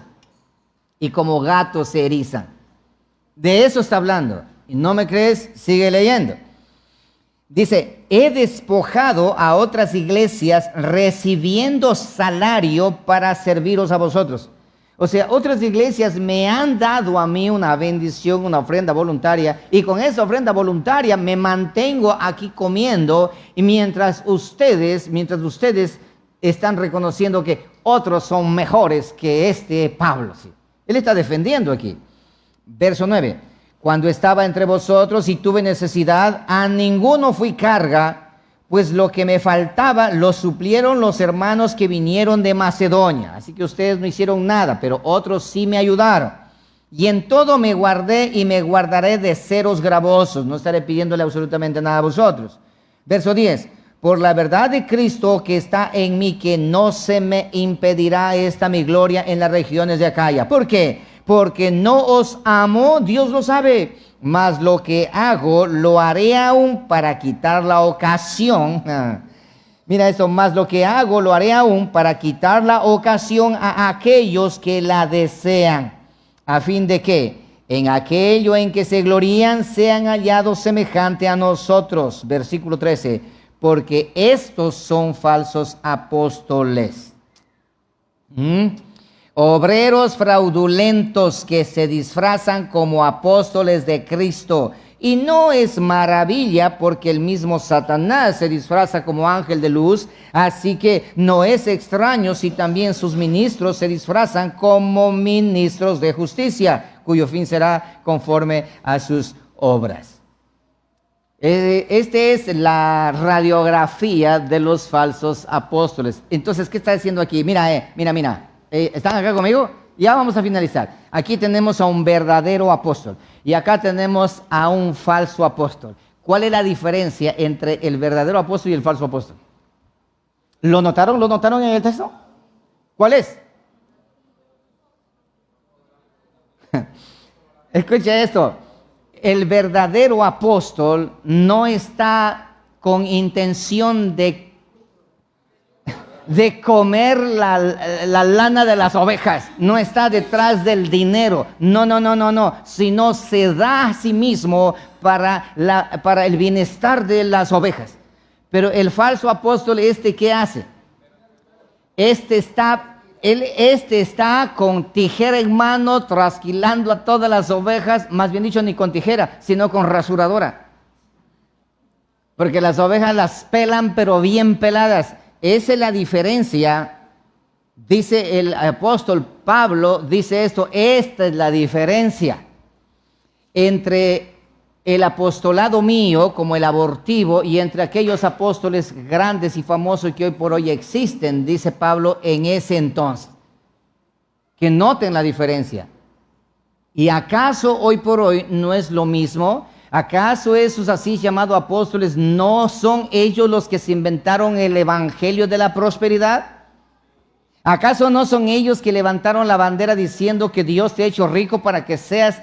A: y como gatos se erizan. De eso está hablando. Y no me crees, sigue leyendo. Dice, he despojado a otras iglesias recibiendo salario para serviros a vosotros. O sea, otras iglesias me han dado a mí una bendición, una ofrenda voluntaria, y con esa ofrenda voluntaria me mantengo aquí comiendo, y mientras ustedes están reconociendo que otros son mejores que este Pablo. ¿Sí? Él está defendiendo aquí. Verso 9. Cuando estaba entre vosotros y tuve necesidad, a ninguno fui carga, pues lo que me faltaba lo suplieron los hermanos que vinieron de Macedonia. Así que ustedes no hicieron nada, pero otros sí me ayudaron. Y en todo me guardé y me guardaré de seros gravosos. No estaré pidiéndole absolutamente nada a vosotros. Verso 10. Por la verdad de Cristo que está en mí, que no se me impedirá esta mi gloria en las regiones de Acaya. ¿Por qué? Porque no os amo, Dios lo sabe, mas lo que hago lo haré aún para quitar la ocasión. Mira esto, más lo que hago lo haré aún para quitar la ocasión a aquellos que la desean, a fin de que en aquello en que se glorían sean hallados semejante a nosotros. Versículo 13, porque estos son falsos apóstoles. Obreros fraudulentos que se disfrazan como apóstoles de Cristo. Y no es maravilla porque el mismo Satanás se disfraza como ángel de luz. Así que no es extraño si también sus ministros se disfrazan como ministros de justicia, cuyo fin será conforme a sus obras. Esta es la radiografía de los falsos apóstoles. Entonces, ¿qué está diciendo aquí? Mira. ¿Están acá conmigo? Ya vamos a finalizar. Aquí tenemos a un verdadero apóstol y acá tenemos a un falso apóstol. ¿Cuál es la diferencia entre el verdadero apóstol y el falso apóstol? ¿Lo notaron? ¿Lo notaron en el texto? ¿Cuál es? Escucha esto. El verdadero apóstol no está con intención de comer la lana de las ovejas, no está detrás del dinero, no, sino se da a sí mismo para el bienestar de las ovejas. Pero el falso apóstol, ¿qué hace? Este está con tijera en mano, trasquilando a todas las ovejas, más bien dicho, ni con tijera, sino con rasuradora. Porque las ovejas las pelan, pero bien peladas. Esa es la diferencia, dice el apóstol Pablo, dice esto, esta es la diferencia entre el apostolado mío como el abortivo y entre aquellos apóstoles grandes y famosos que hoy por hoy existen, dice Pablo, en ese entonces. Que noten la diferencia. ¿Y acaso hoy por hoy no es lo mismo? ¿Acaso esos así llamados apóstoles no son ellos los que se inventaron el evangelio de la prosperidad? ¿Acaso no son ellos que levantaron la bandera diciendo que Dios te ha hecho rico para que seas,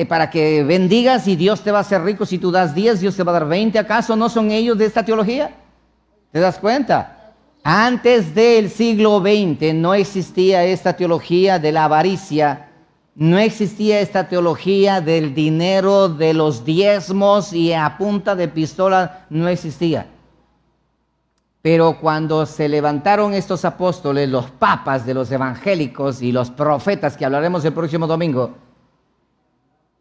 A: para que bendigas y Dios te va a hacer rico si tú das 10, Dios te va a dar 20? ¿Acaso no son ellos de esta teología? ¿Te das cuenta? Antes del siglo XX no existía esta teología de la avaricia. No existía esta teología del dinero, de los diezmos y a punta de pistola, no existía. Pero cuando se levantaron estos apóstoles, los papas de los evangélicos y los profetas, que hablaremos el próximo domingo,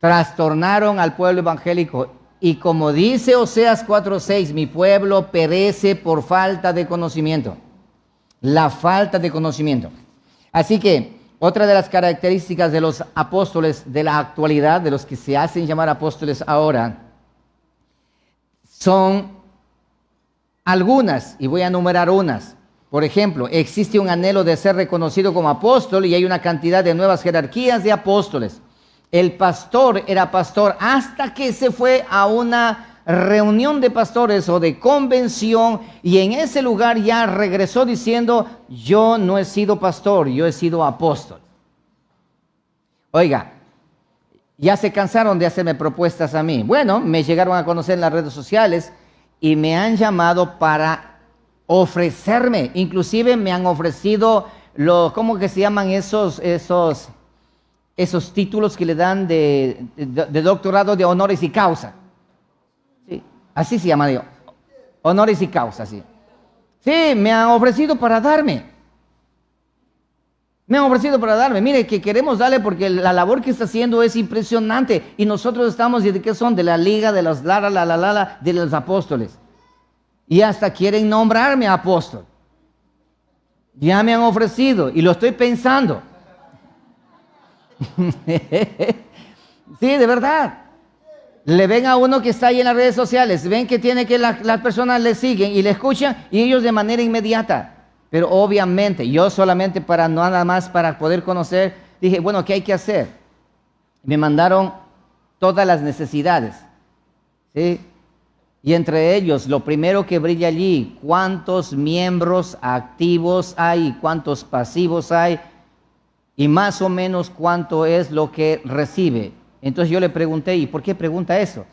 A: trastornaron al pueblo evangélico. Y como dice Oseas 4:6, mi pueblo perece por falta de conocimiento. La falta de conocimiento. Así que otra de las características de los apóstoles de la actualidad, de los que se hacen llamar apóstoles ahora, son algunas, y voy a enumerar unas. Por ejemplo, existe un anhelo de ser reconocido como apóstol y hay una cantidad de nuevas jerarquías de apóstoles. El pastor era pastor hasta que se fue a una reunión de pastores o de convención y en ese lugar ya regresó diciendo, yo no he sido pastor, yo he sido apóstol. Oiga, ya se cansaron de hacerme propuestas a mí. Bueno, me llegaron a conocer en las redes sociales y me han llamado para ofrecerme, inclusive me han ofrecido ¿cómo que se llaman esos títulos que le dan de doctorado de honores y causa? Sí, así se llama, digo, honores y causa, sí. Sí, me han ofrecido para darme. Me han ofrecido para darme. Mire, que queremos darle porque la labor que está haciendo es impresionante. Y nosotros estamos, ¿de qué son? De la liga, de los de los apóstoles. Y hasta quieren nombrarme apóstol. Ya me han ofrecido y lo estoy pensando. Sí, de verdad. Le ven a uno que está ahí en las redes sociales, ven que tiene que las personas le siguen y le escuchan y ellos de manera inmediata. Pero obviamente, yo solamente para nada más para poder conocer, dije, bueno, ¿qué hay que hacer? Me mandaron todas las necesidades, ¿sí? Y entre ellos, lo primero que brilla allí, cuántos miembros activos hay, cuántos pasivos hay, y más o menos cuánto es lo que recibe. Entonces yo le pregunté, ¿y por qué pregunta eso?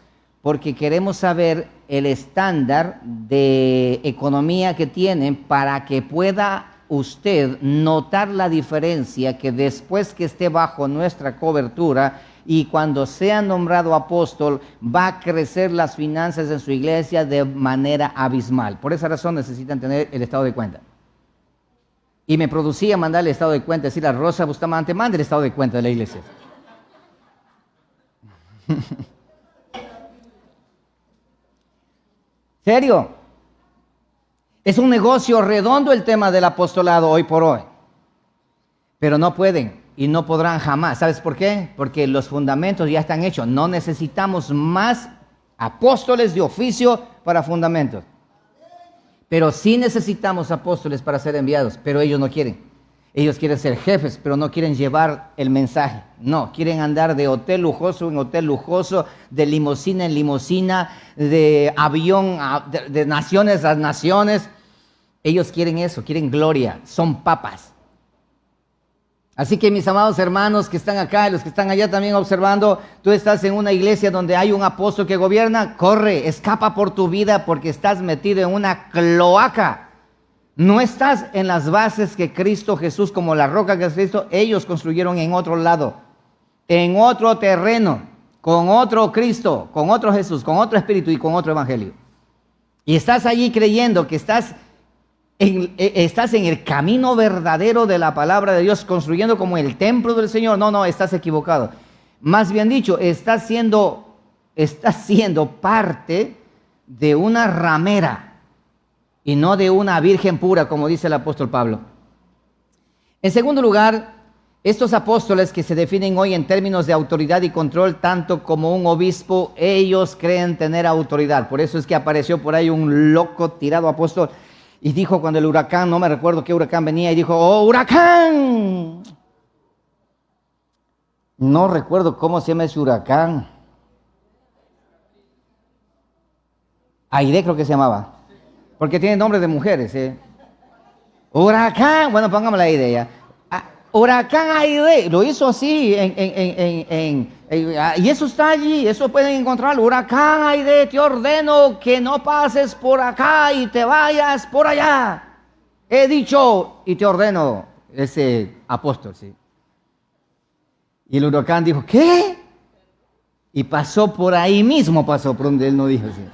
A: Porque queremos saber el estándar de economía que tienen para que pueda usted notar la diferencia que después que esté bajo nuestra cobertura y cuando sea nombrado apóstol va a crecer las finanzas en su iglesia de manera abismal. Por esa razón necesitan tener el estado de cuenta. Y me producía mandar el estado de cuenta, decir a Rosa Bustamante, mande el estado de cuenta de la iglesia. ¿Serio? Es un negocio redondo el tema del apostolado hoy por hoy. Pero no pueden y no podrán jamás. ¿Sabes por qué? Porque los fundamentos ya están hechos. No necesitamos más apóstoles de oficio para fundamentos. Pero sí necesitamos apóstoles para ser enviados, pero ellos no quieren. Ellos quieren ser jefes, pero no quieren llevar el mensaje. No, quieren andar de hotel lujoso en hotel lujoso, de limusina en limusina, de avión, de naciones a naciones. Ellos quieren eso, quieren gloria, son papas. Así que mis amados hermanos que están acá y los que están allá también observando, tú estás en una iglesia donde hay un apóstol que gobierna, corre, escapa por tu vida porque estás metido en una cloaca. No estás en las bases que Cristo Jesús, como la roca que es Cristo, ellos construyeron en otro lado, en otro terreno, con otro Cristo, con otro Jesús, con otro Espíritu y con otro Evangelio. Y estás allí creyendo que estás en el camino verdadero de la palabra de Dios, construyendo como el templo del Señor. No, estás equivocado. Más bien dicho, estás siendo parte de una ramera y no de una virgen pura, como dice el apóstol Pablo. En segundo lugar, estos apóstoles que se definen hoy en términos de autoridad y control, tanto como un obispo, ellos creen tener autoridad. Por eso es que apareció por ahí un loco tirado apóstol y dijo cuando el huracán, no me recuerdo qué huracán venía, y dijo, ¡oh, huracán! No recuerdo cómo se llama ese huracán. Aide creo que se llamaba. Porque tiene nombre de mujeres, Huracán, bueno, pongamos la idea. Huracán Aide, lo hizo así, y eso está allí, eso pueden encontrarlo. Huracán Aide, te ordeno que no pases por acá y te vayas por allá. He dicho y te ordeno, ese apóstol, sí. Y el huracán dijo, ¿qué? Y pasó por ahí mismo, pasó por donde él no dijo, sí.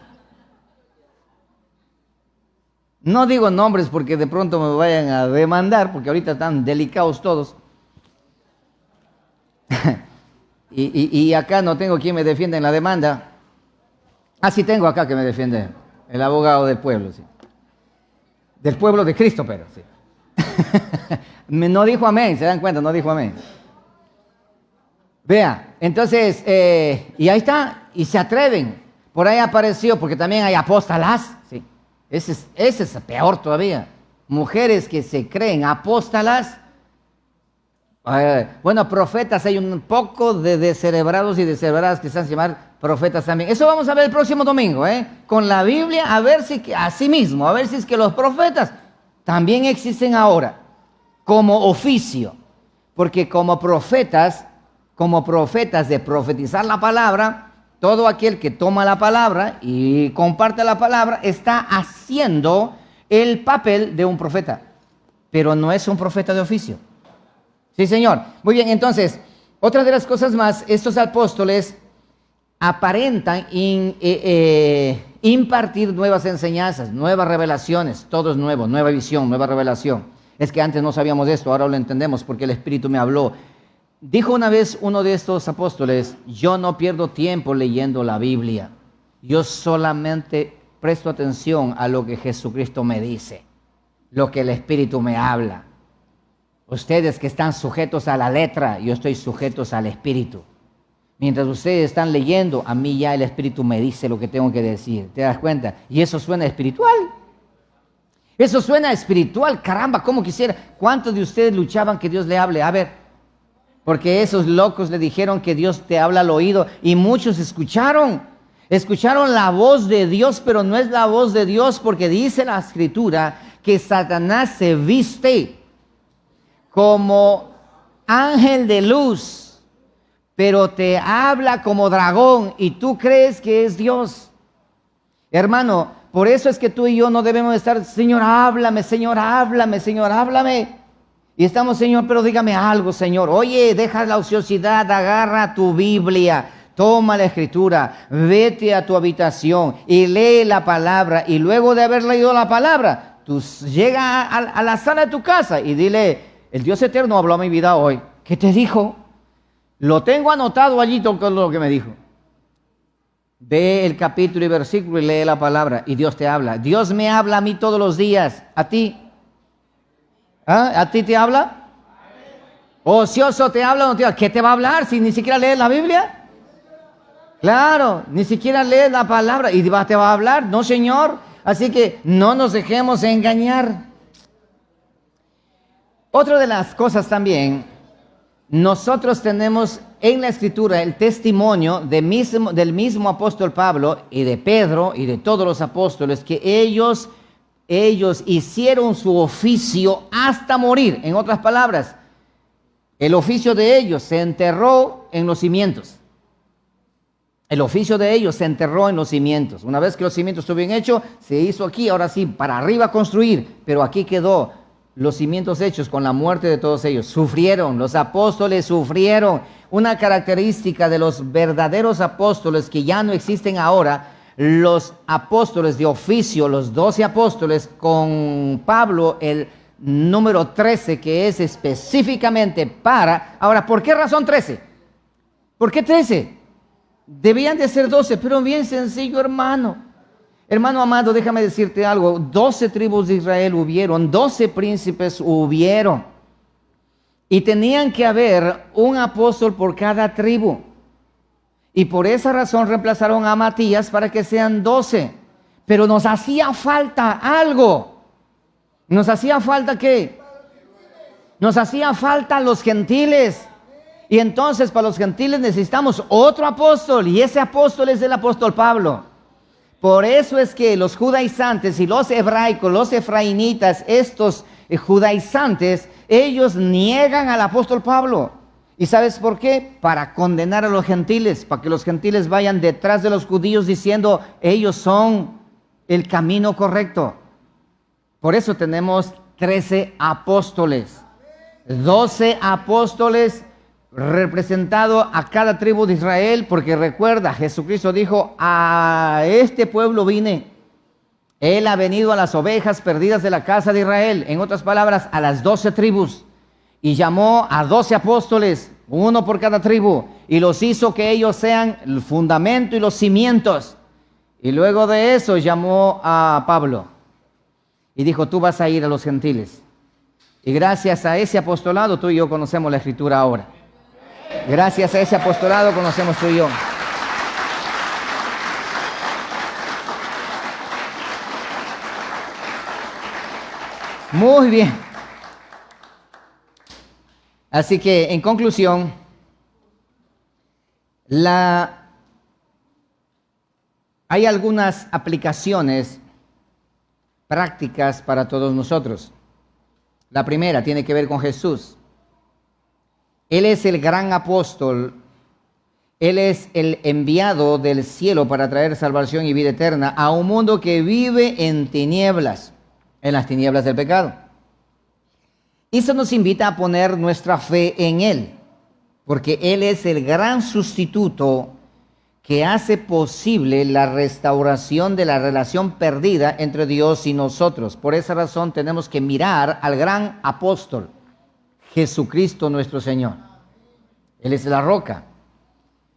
A: No digo nombres porque de pronto me vayan a demandar, porque ahorita están delicados todos. Y acá no tengo quien me defienda en la demanda. Ah, sí tengo acá que me defiende, el abogado del pueblo, sí. Del pueblo de Cristo, pero sí. No dijo amén, ¿se dan cuenta? No dijo amén. Vea, entonces, y ahí está, y se atreven. Por ahí apareció, porque también hay apóstalas, sí. Ese es peor todavía. Mujeres que se creen apóstalas. Bueno, profetas, hay un poco de descerebrados y descerebradas que se hacen llamar profetas también. Eso vamos a ver el próximo domingo, con la Biblia, a ver si, así mismo, a ver si es que los profetas también existen ahora, como oficio. Porque como profetas de profetizar la palabra, todo aquel que toma la palabra y comparte la palabra está haciendo el papel de un profeta, pero no es un profeta de oficio. Sí, señor. Muy bien, entonces, otra de las cosas más, estos apóstoles aparentan impartir nuevas enseñanzas, nuevas revelaciones, todo es nuevo, nueva visión, nueva revelación. Es que antes no sabíamos esto, ahora lo entendemos porque el Espíritu me habló. Dijo una vez uno de estos apóstoles: yo no pierdo tiempo leyendo la Biblia, yo solamente presto atención a lo que Jesucristo me dice, lo que el Espíritu me habla. Ustedes que están sujetos a la letra, yo estoy sujetos al Espíritu. Mientras ustedes están leyendo, a mí ya el Espíritu me dice lo que tengo que decir. ¿Te das cuenta? Y eso suena espiritual. Eso suena espiritual. Caramba, ¿cómo quisiera? ¿Cuántos de ustedes luchaban que Dios le hable? A ver, porque esos locos le dijeron que Dios te habla al oído y muchos escucharon la voz de Dios, pero no es la voz de Dios, porque dice la Escritura que Satanás se viste como ángel de luz, pero te habla como dragón y tú crees que es Dios. Hermano, por eso es que tú y yo no debemos estar: Señor, háblame, Señor, háblame, Señor, háblame. Y estamos: Señor, pero dígame algo, Señor. Oye, deja la ociosidad, agarra tu Biblia, toma la Escritura, vete a tu habitación y lee la palabra. Y luego de haber leído la palabra, tú llega a la sala de tu casa y dile: el Dios eterno habló a mi vida hoy. ¿Qué te dijo? Lo tengo anotado allí, todo lo que me dijo. Ve el capítulo y versículo y lee la palabra y Dios te habla. Dios me habla a mí todos los días. ¿A ti? ¿Ah? ¿A ti te habla? ¿Ocioso te habla o no te habla? ¿Qué te va a hablar si ni siquiera lees la Biblia? Claro, ni siquiera lees la palabra y te va a hablar. No, Señor. Así que no nos dejemos engañar. Otra de las cosas también, nosotros tenemos en la Escritura el testimonio del mismo apóstol Pablo y de Pedro y de todos los apóstoles, que ellos hicieron su oficio hasta morir. En otras palabras, el oficio de ellos se enterró en los cimientos. El oficio de ellos se enterró en los cimientos. Una vez que los cimientos estuvieron hechos, se hizo aquí, ahora sí, para arriba construir, pero aquí quedó los cimientos hechos con la muerte de todos ellos. Sufrieron, los apóstoles sufrieron. Una característica de los verdaderos apóstoles que ya no existen ahora, los apóstoles de oficio, los 12 apóstoles, con Pablo el número 13, que es específicamente para... Ahora, ¿por qué razón 13? ¿Por qué 13? Debían de ser 12, pero bien sencillo, hermano. Hermano amado, déjame decirte algo. 12 tribus de Israel hubieron, 12 príncipes hubieron. Y tenían que haber un apóstol por cada tribu. Y por esa razón reemplazaron a Matías para que sean 12. Pero nos hacía falta algo. ¿Nos hacía falta qué? Nos hacía falta los gentiles. Y entonces para los gentiles necesitamos otro apóstol. Y ese apóstol es el apóstol Pablo. Por eso es que los judaizantes y los hebraicos, los efraimitas, estos judaizantes, ellos niegan al apóstol Pablo. ¿Y sabes por qué? Para condenar a los gentiles, para que los gentiles vayan detrás de los judíos diciendo: ellos son el camino correcto. Por eso tenemos 13 apóstoles, 12 apóstoles representado a cada tribu de Israel, porque recuerda, Jesucristo dijo: a este pueblo vine. Él ha venido a las ovejas perdidas de la casa de Israel, en otras palabras, a las 12 tribus, y llamó a 12 apóstoles uno por cada tribu, y los hizo que ellos sean el fundamento y los cimientos. Y luego de eso llamó a Pablo y dijo, tú vas a ir a los gentiles. Y gracias a ese apostolado tú y yo conocemos la Escritura ahora. Gracias a ese apostolado conocemos tú y yo. Muy bien. Así que, en conclusión, hay algunas aplicaciones prácticas para todos nosotros. La primera tiene que ver con Jesús. Él es el gran apóstol. Él es el enviado del cielo para traer salvación y vida eterna a un mundo que vive en tinieblas, en las tinieblas del pecado. Y eso nos invita a poner nuestra fe en Él, porque Él es el gran sustituto que hace posible la restauración de la relación perdida entre Dios y nosotros. Por esa razón tenemos que mirar al gran apóstol, Jesucristo nuestro Señor. Él es la roca.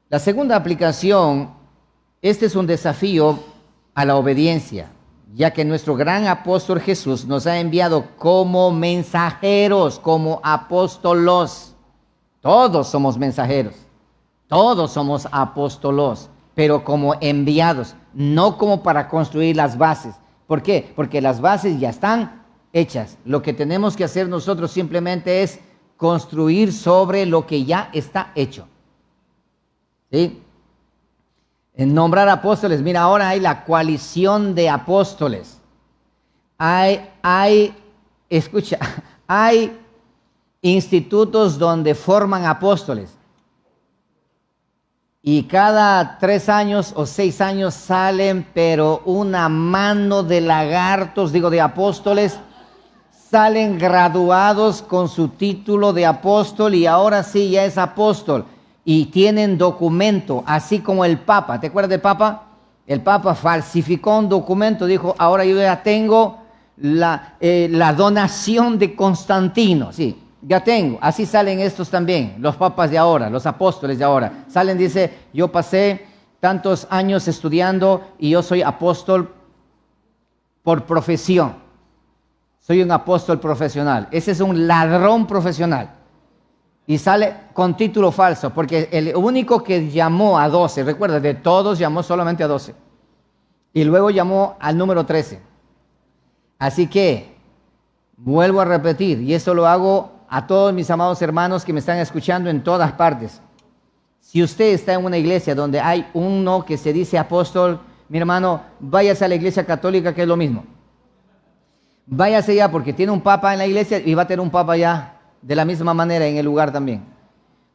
A: La segunda aplicación, este es un desafío a la obediencia, ya que nuestro gran apóstol Jesús nos ha enviado como mensajeros, como apóstolos. Todos somos mensajeros, todos somos apóstolos, pero como enviados, no como para construir las bases. ¿Por qué? Porque las bases ya están hechas. Lo que tenemos que hacer nosotros simplemente es construir sobre lo que ya está hecho. ¿Sí? En nombrar apóstoles, mira, ahora hay la coalición de apóstoles. Escucha, hay institutos donde forman apóstoles. Y cada 3 años o 6 años salen, pero una mano de lagartos, de apóstoles, salen graduados con su título de apóstol y ahora sí ya es apóstol. Y tienen documento, así como el Papa. ¿Te acuerdas del Papa? El Papa falsificó un documento, dijo, ahora yo ya tengo la donación de Constantino. Sí, ya tengo. Así salen estos también, los papas de ahora, los apóstoles de ahora. Salen, dice, yo pasé tantos años estudiando y yo soy apóstol por profesión. Soy un apóstol profesional. Ese es un ladrón profesional. Y sale con título falso, porque el único que llamó a 12, recuerda, de todos llamó solamente a 12. Y luego llamó al número 13. Así que, vuelvo a repetir, y eso lo hago a todos mis amados hermanos que me están escuchando en todas partes. Si usted está en una iglesia donde hay uno que se dice apóstol, mi hermano, váyase a la iglesia católica, que es lo mismo. Váyase ya, porque tiene un papa en la iglesia y va a tener un papa ya. De la misma manera en el lugar también.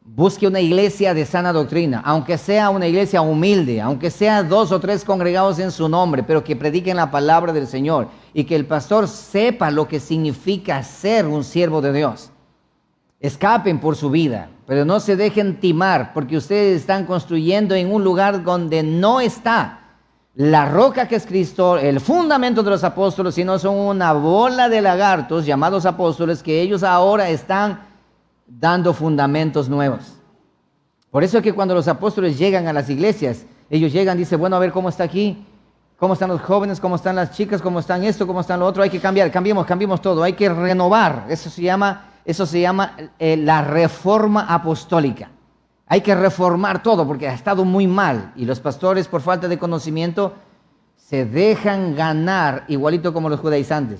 A: Busque una iglesia de sana doctrina, aunque sea una iglesia humilde, aunque sea 2 o 3 congregados en su nombre, pero que prediquen la palabra del Señor y que el pastor sepa lo que significa ser un siervo de Dios. Escapen por su vida, pero no se dejen timar, porque ustedes están construyendo en un lugar donde no está la roca que es Cristo, el fundamento de los apóstoles, sino son una bola de lagartos llamados apóstoles que ellos ahora están dando fundamentos nuevos. Por eso es que cuando los apóstoles llegan a las iglesias, ellos llegan y dicen, bueno, a ver cómo está aquí, cómo están los jóvenes, cómo están las chicas, cómo están esto, cómo están lo otro, hay que cambiar, cambiemos todo, hay que renovar. Eso se llama la reforma apostólica. Hay que reformar todo porque ha estado muy mal y los pastores por falta de conocimiento se dejan ganar igualito como los judaizantes.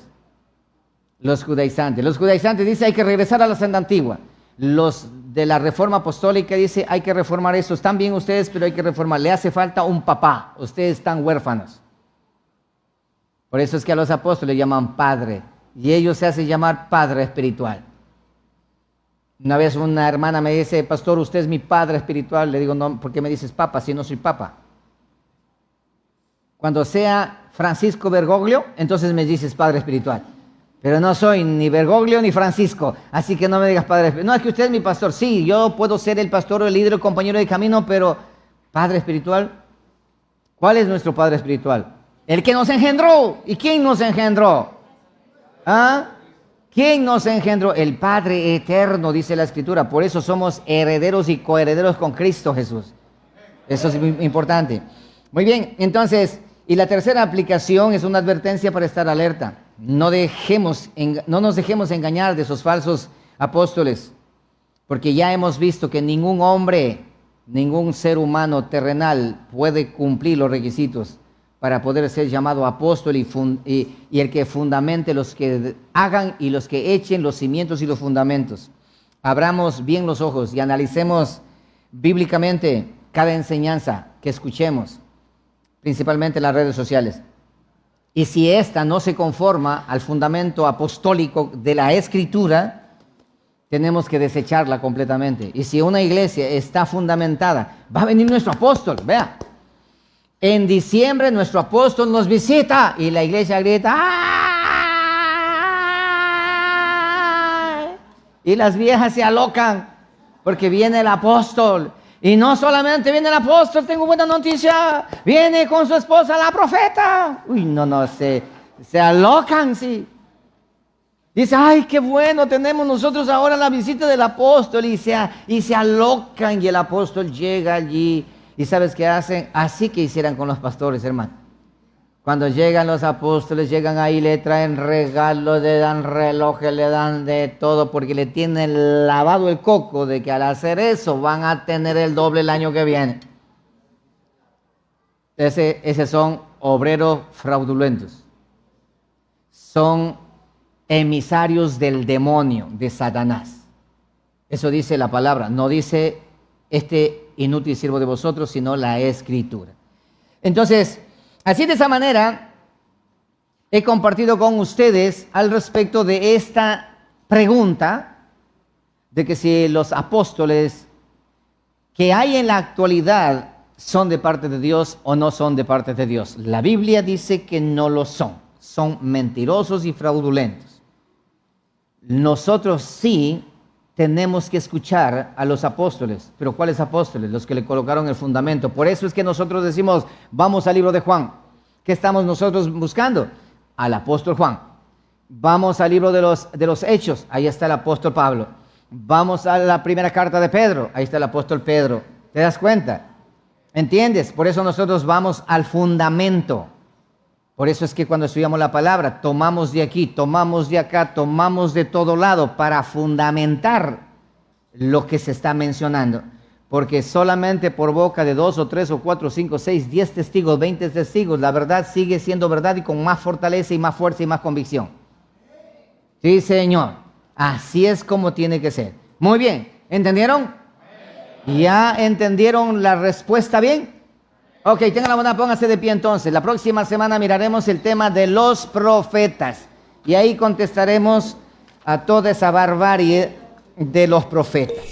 A: Los judaizantes dicen hay que regresar a la senda antigua. Los de la reforma apostólica dicen hay que reformar eso. Están bien ustedes, pero hay que reformar. Le hace falta un papá. Ustedes están huérfanos. Por eso es que a los apóstoles llaman padre y ellos se hacen llamar padre espiritual. Una vez una hermana me dice, pastor, usted es mi padre espiritual. Le digo, no, ¿por qué me dices papa si no soy papa? Cuando sea Francisco Bergoglio, entonces me dices padre espiritual. Pero no soy ni Bergoglio ni Francisco, así que no me digas padre espiritual. No, es que usted es mi pastor. Sí, yo puedo ser el pastor, el líder, el compañero de camino, pero padre espiritual. ¿Cuál es nuestro padre espiritual? El que nos engendró. ¿Y quién nos engendró? ¿Ah? ¿Quién nos engendró? El Padre eterno, dice la Escritura. Por eso somos herederos y coherederos con Cristo Jesús. Eso es muy importante. Muy bien, entonces, y la tercera aplicación es una advertencia para estar alerta. No nos dejemos engañar de esos falsos apóstoles, porque ya hemos visto que ningún hombre, ningún ser humano terrenal puede cumplir los requisitos para poder ser llamado apóstol y el que fundamente los que hagan y los que echen los cimientos y los fundamentos. Abramos bien los ojos y analicemos bíblicamente cada enseñanza que escuchemos, principalmente en las redes sociales. Y si ésta no se conforma al fundamento apostólico de la Escritura, tenemos que desecharla completamente. Y si una iglesia está fundamentada, va a venir nuestro apóstol, vea. En diciembre nuestro apóstol nos visita y la iglesia grita, ¡ay! Y las viejas se alocan porque viene el apóstol. Y no solamente viene el apóstol, tengo buena noticia, viene con su esposa la profeta. Uy, no, se alocan, sí. Dice, ay, qué bueno, tenemos nosotros ahora la visita del apóstol y se alocan y el apóstol llega allí. ¿Y sabes qué hacen? Así que hicieran con los pastores, hermano. Cuando llegan los apóstoles, llegan ahí, le traen regalos, le dan relojes, le dan de todo, porque le tienen lavado el coco de que al hacer eso van a tener el doble el año que viene. Esos son obreros fraudulentos. Son emisarios del demonio, de Satanás. Eso dice la palabra, no dice este inútil siervo de vosotros, sino la Escritura. Entonces, así de esa manera, he compartido con ustedes al respecto de esta pregunta, de que si los apóstoles que hay en la actualidad son de parte de Dios o no son de parte de Dios. La Biblia dice que no lo son mentirosos y fraudulentos. Nosotros sí tenemos que escuchar a los apóstoles. ¿Pero cuáles apóstoles? Los que le colocaron el fundamento. Por eso es que nosotros decimos, vamos al libro de Juan. ¿Qué estamos nosotros buscando? Al apóstol Juan. Vamos al libro de los Hechos. Ahí está el apóstol Pablo. Vamos a la primera carta de Pedro. Ahí está el apóstol Pedro. ¿Te das cuenta? ¿Entiendes? Por eso nosotros vamos al fundamento. Por eso es que cuando estudiamos la palabra, tomamos de aquí, tomamos de acá, tomamos de todo lado para fundamentar lo que se está mencionando. Porque solamente por boca de 2 o 3 o 4 o 5 o 6, 10 testigos, 20 testigos, la verdad sigue siendo verdad y con más fortaleza y más fuerza y más convicción. Sí, Señor. Así es como tiene que ser. Muy bien. ¿Entendieron? ¿Ya entendieron la respuesta bien? Ok, tengan la bondad, pónganse de pie entonces. La próxima semana miraremos el tema de los profetas. Y ahí contestaremos a toda esa barbarie de los profetas.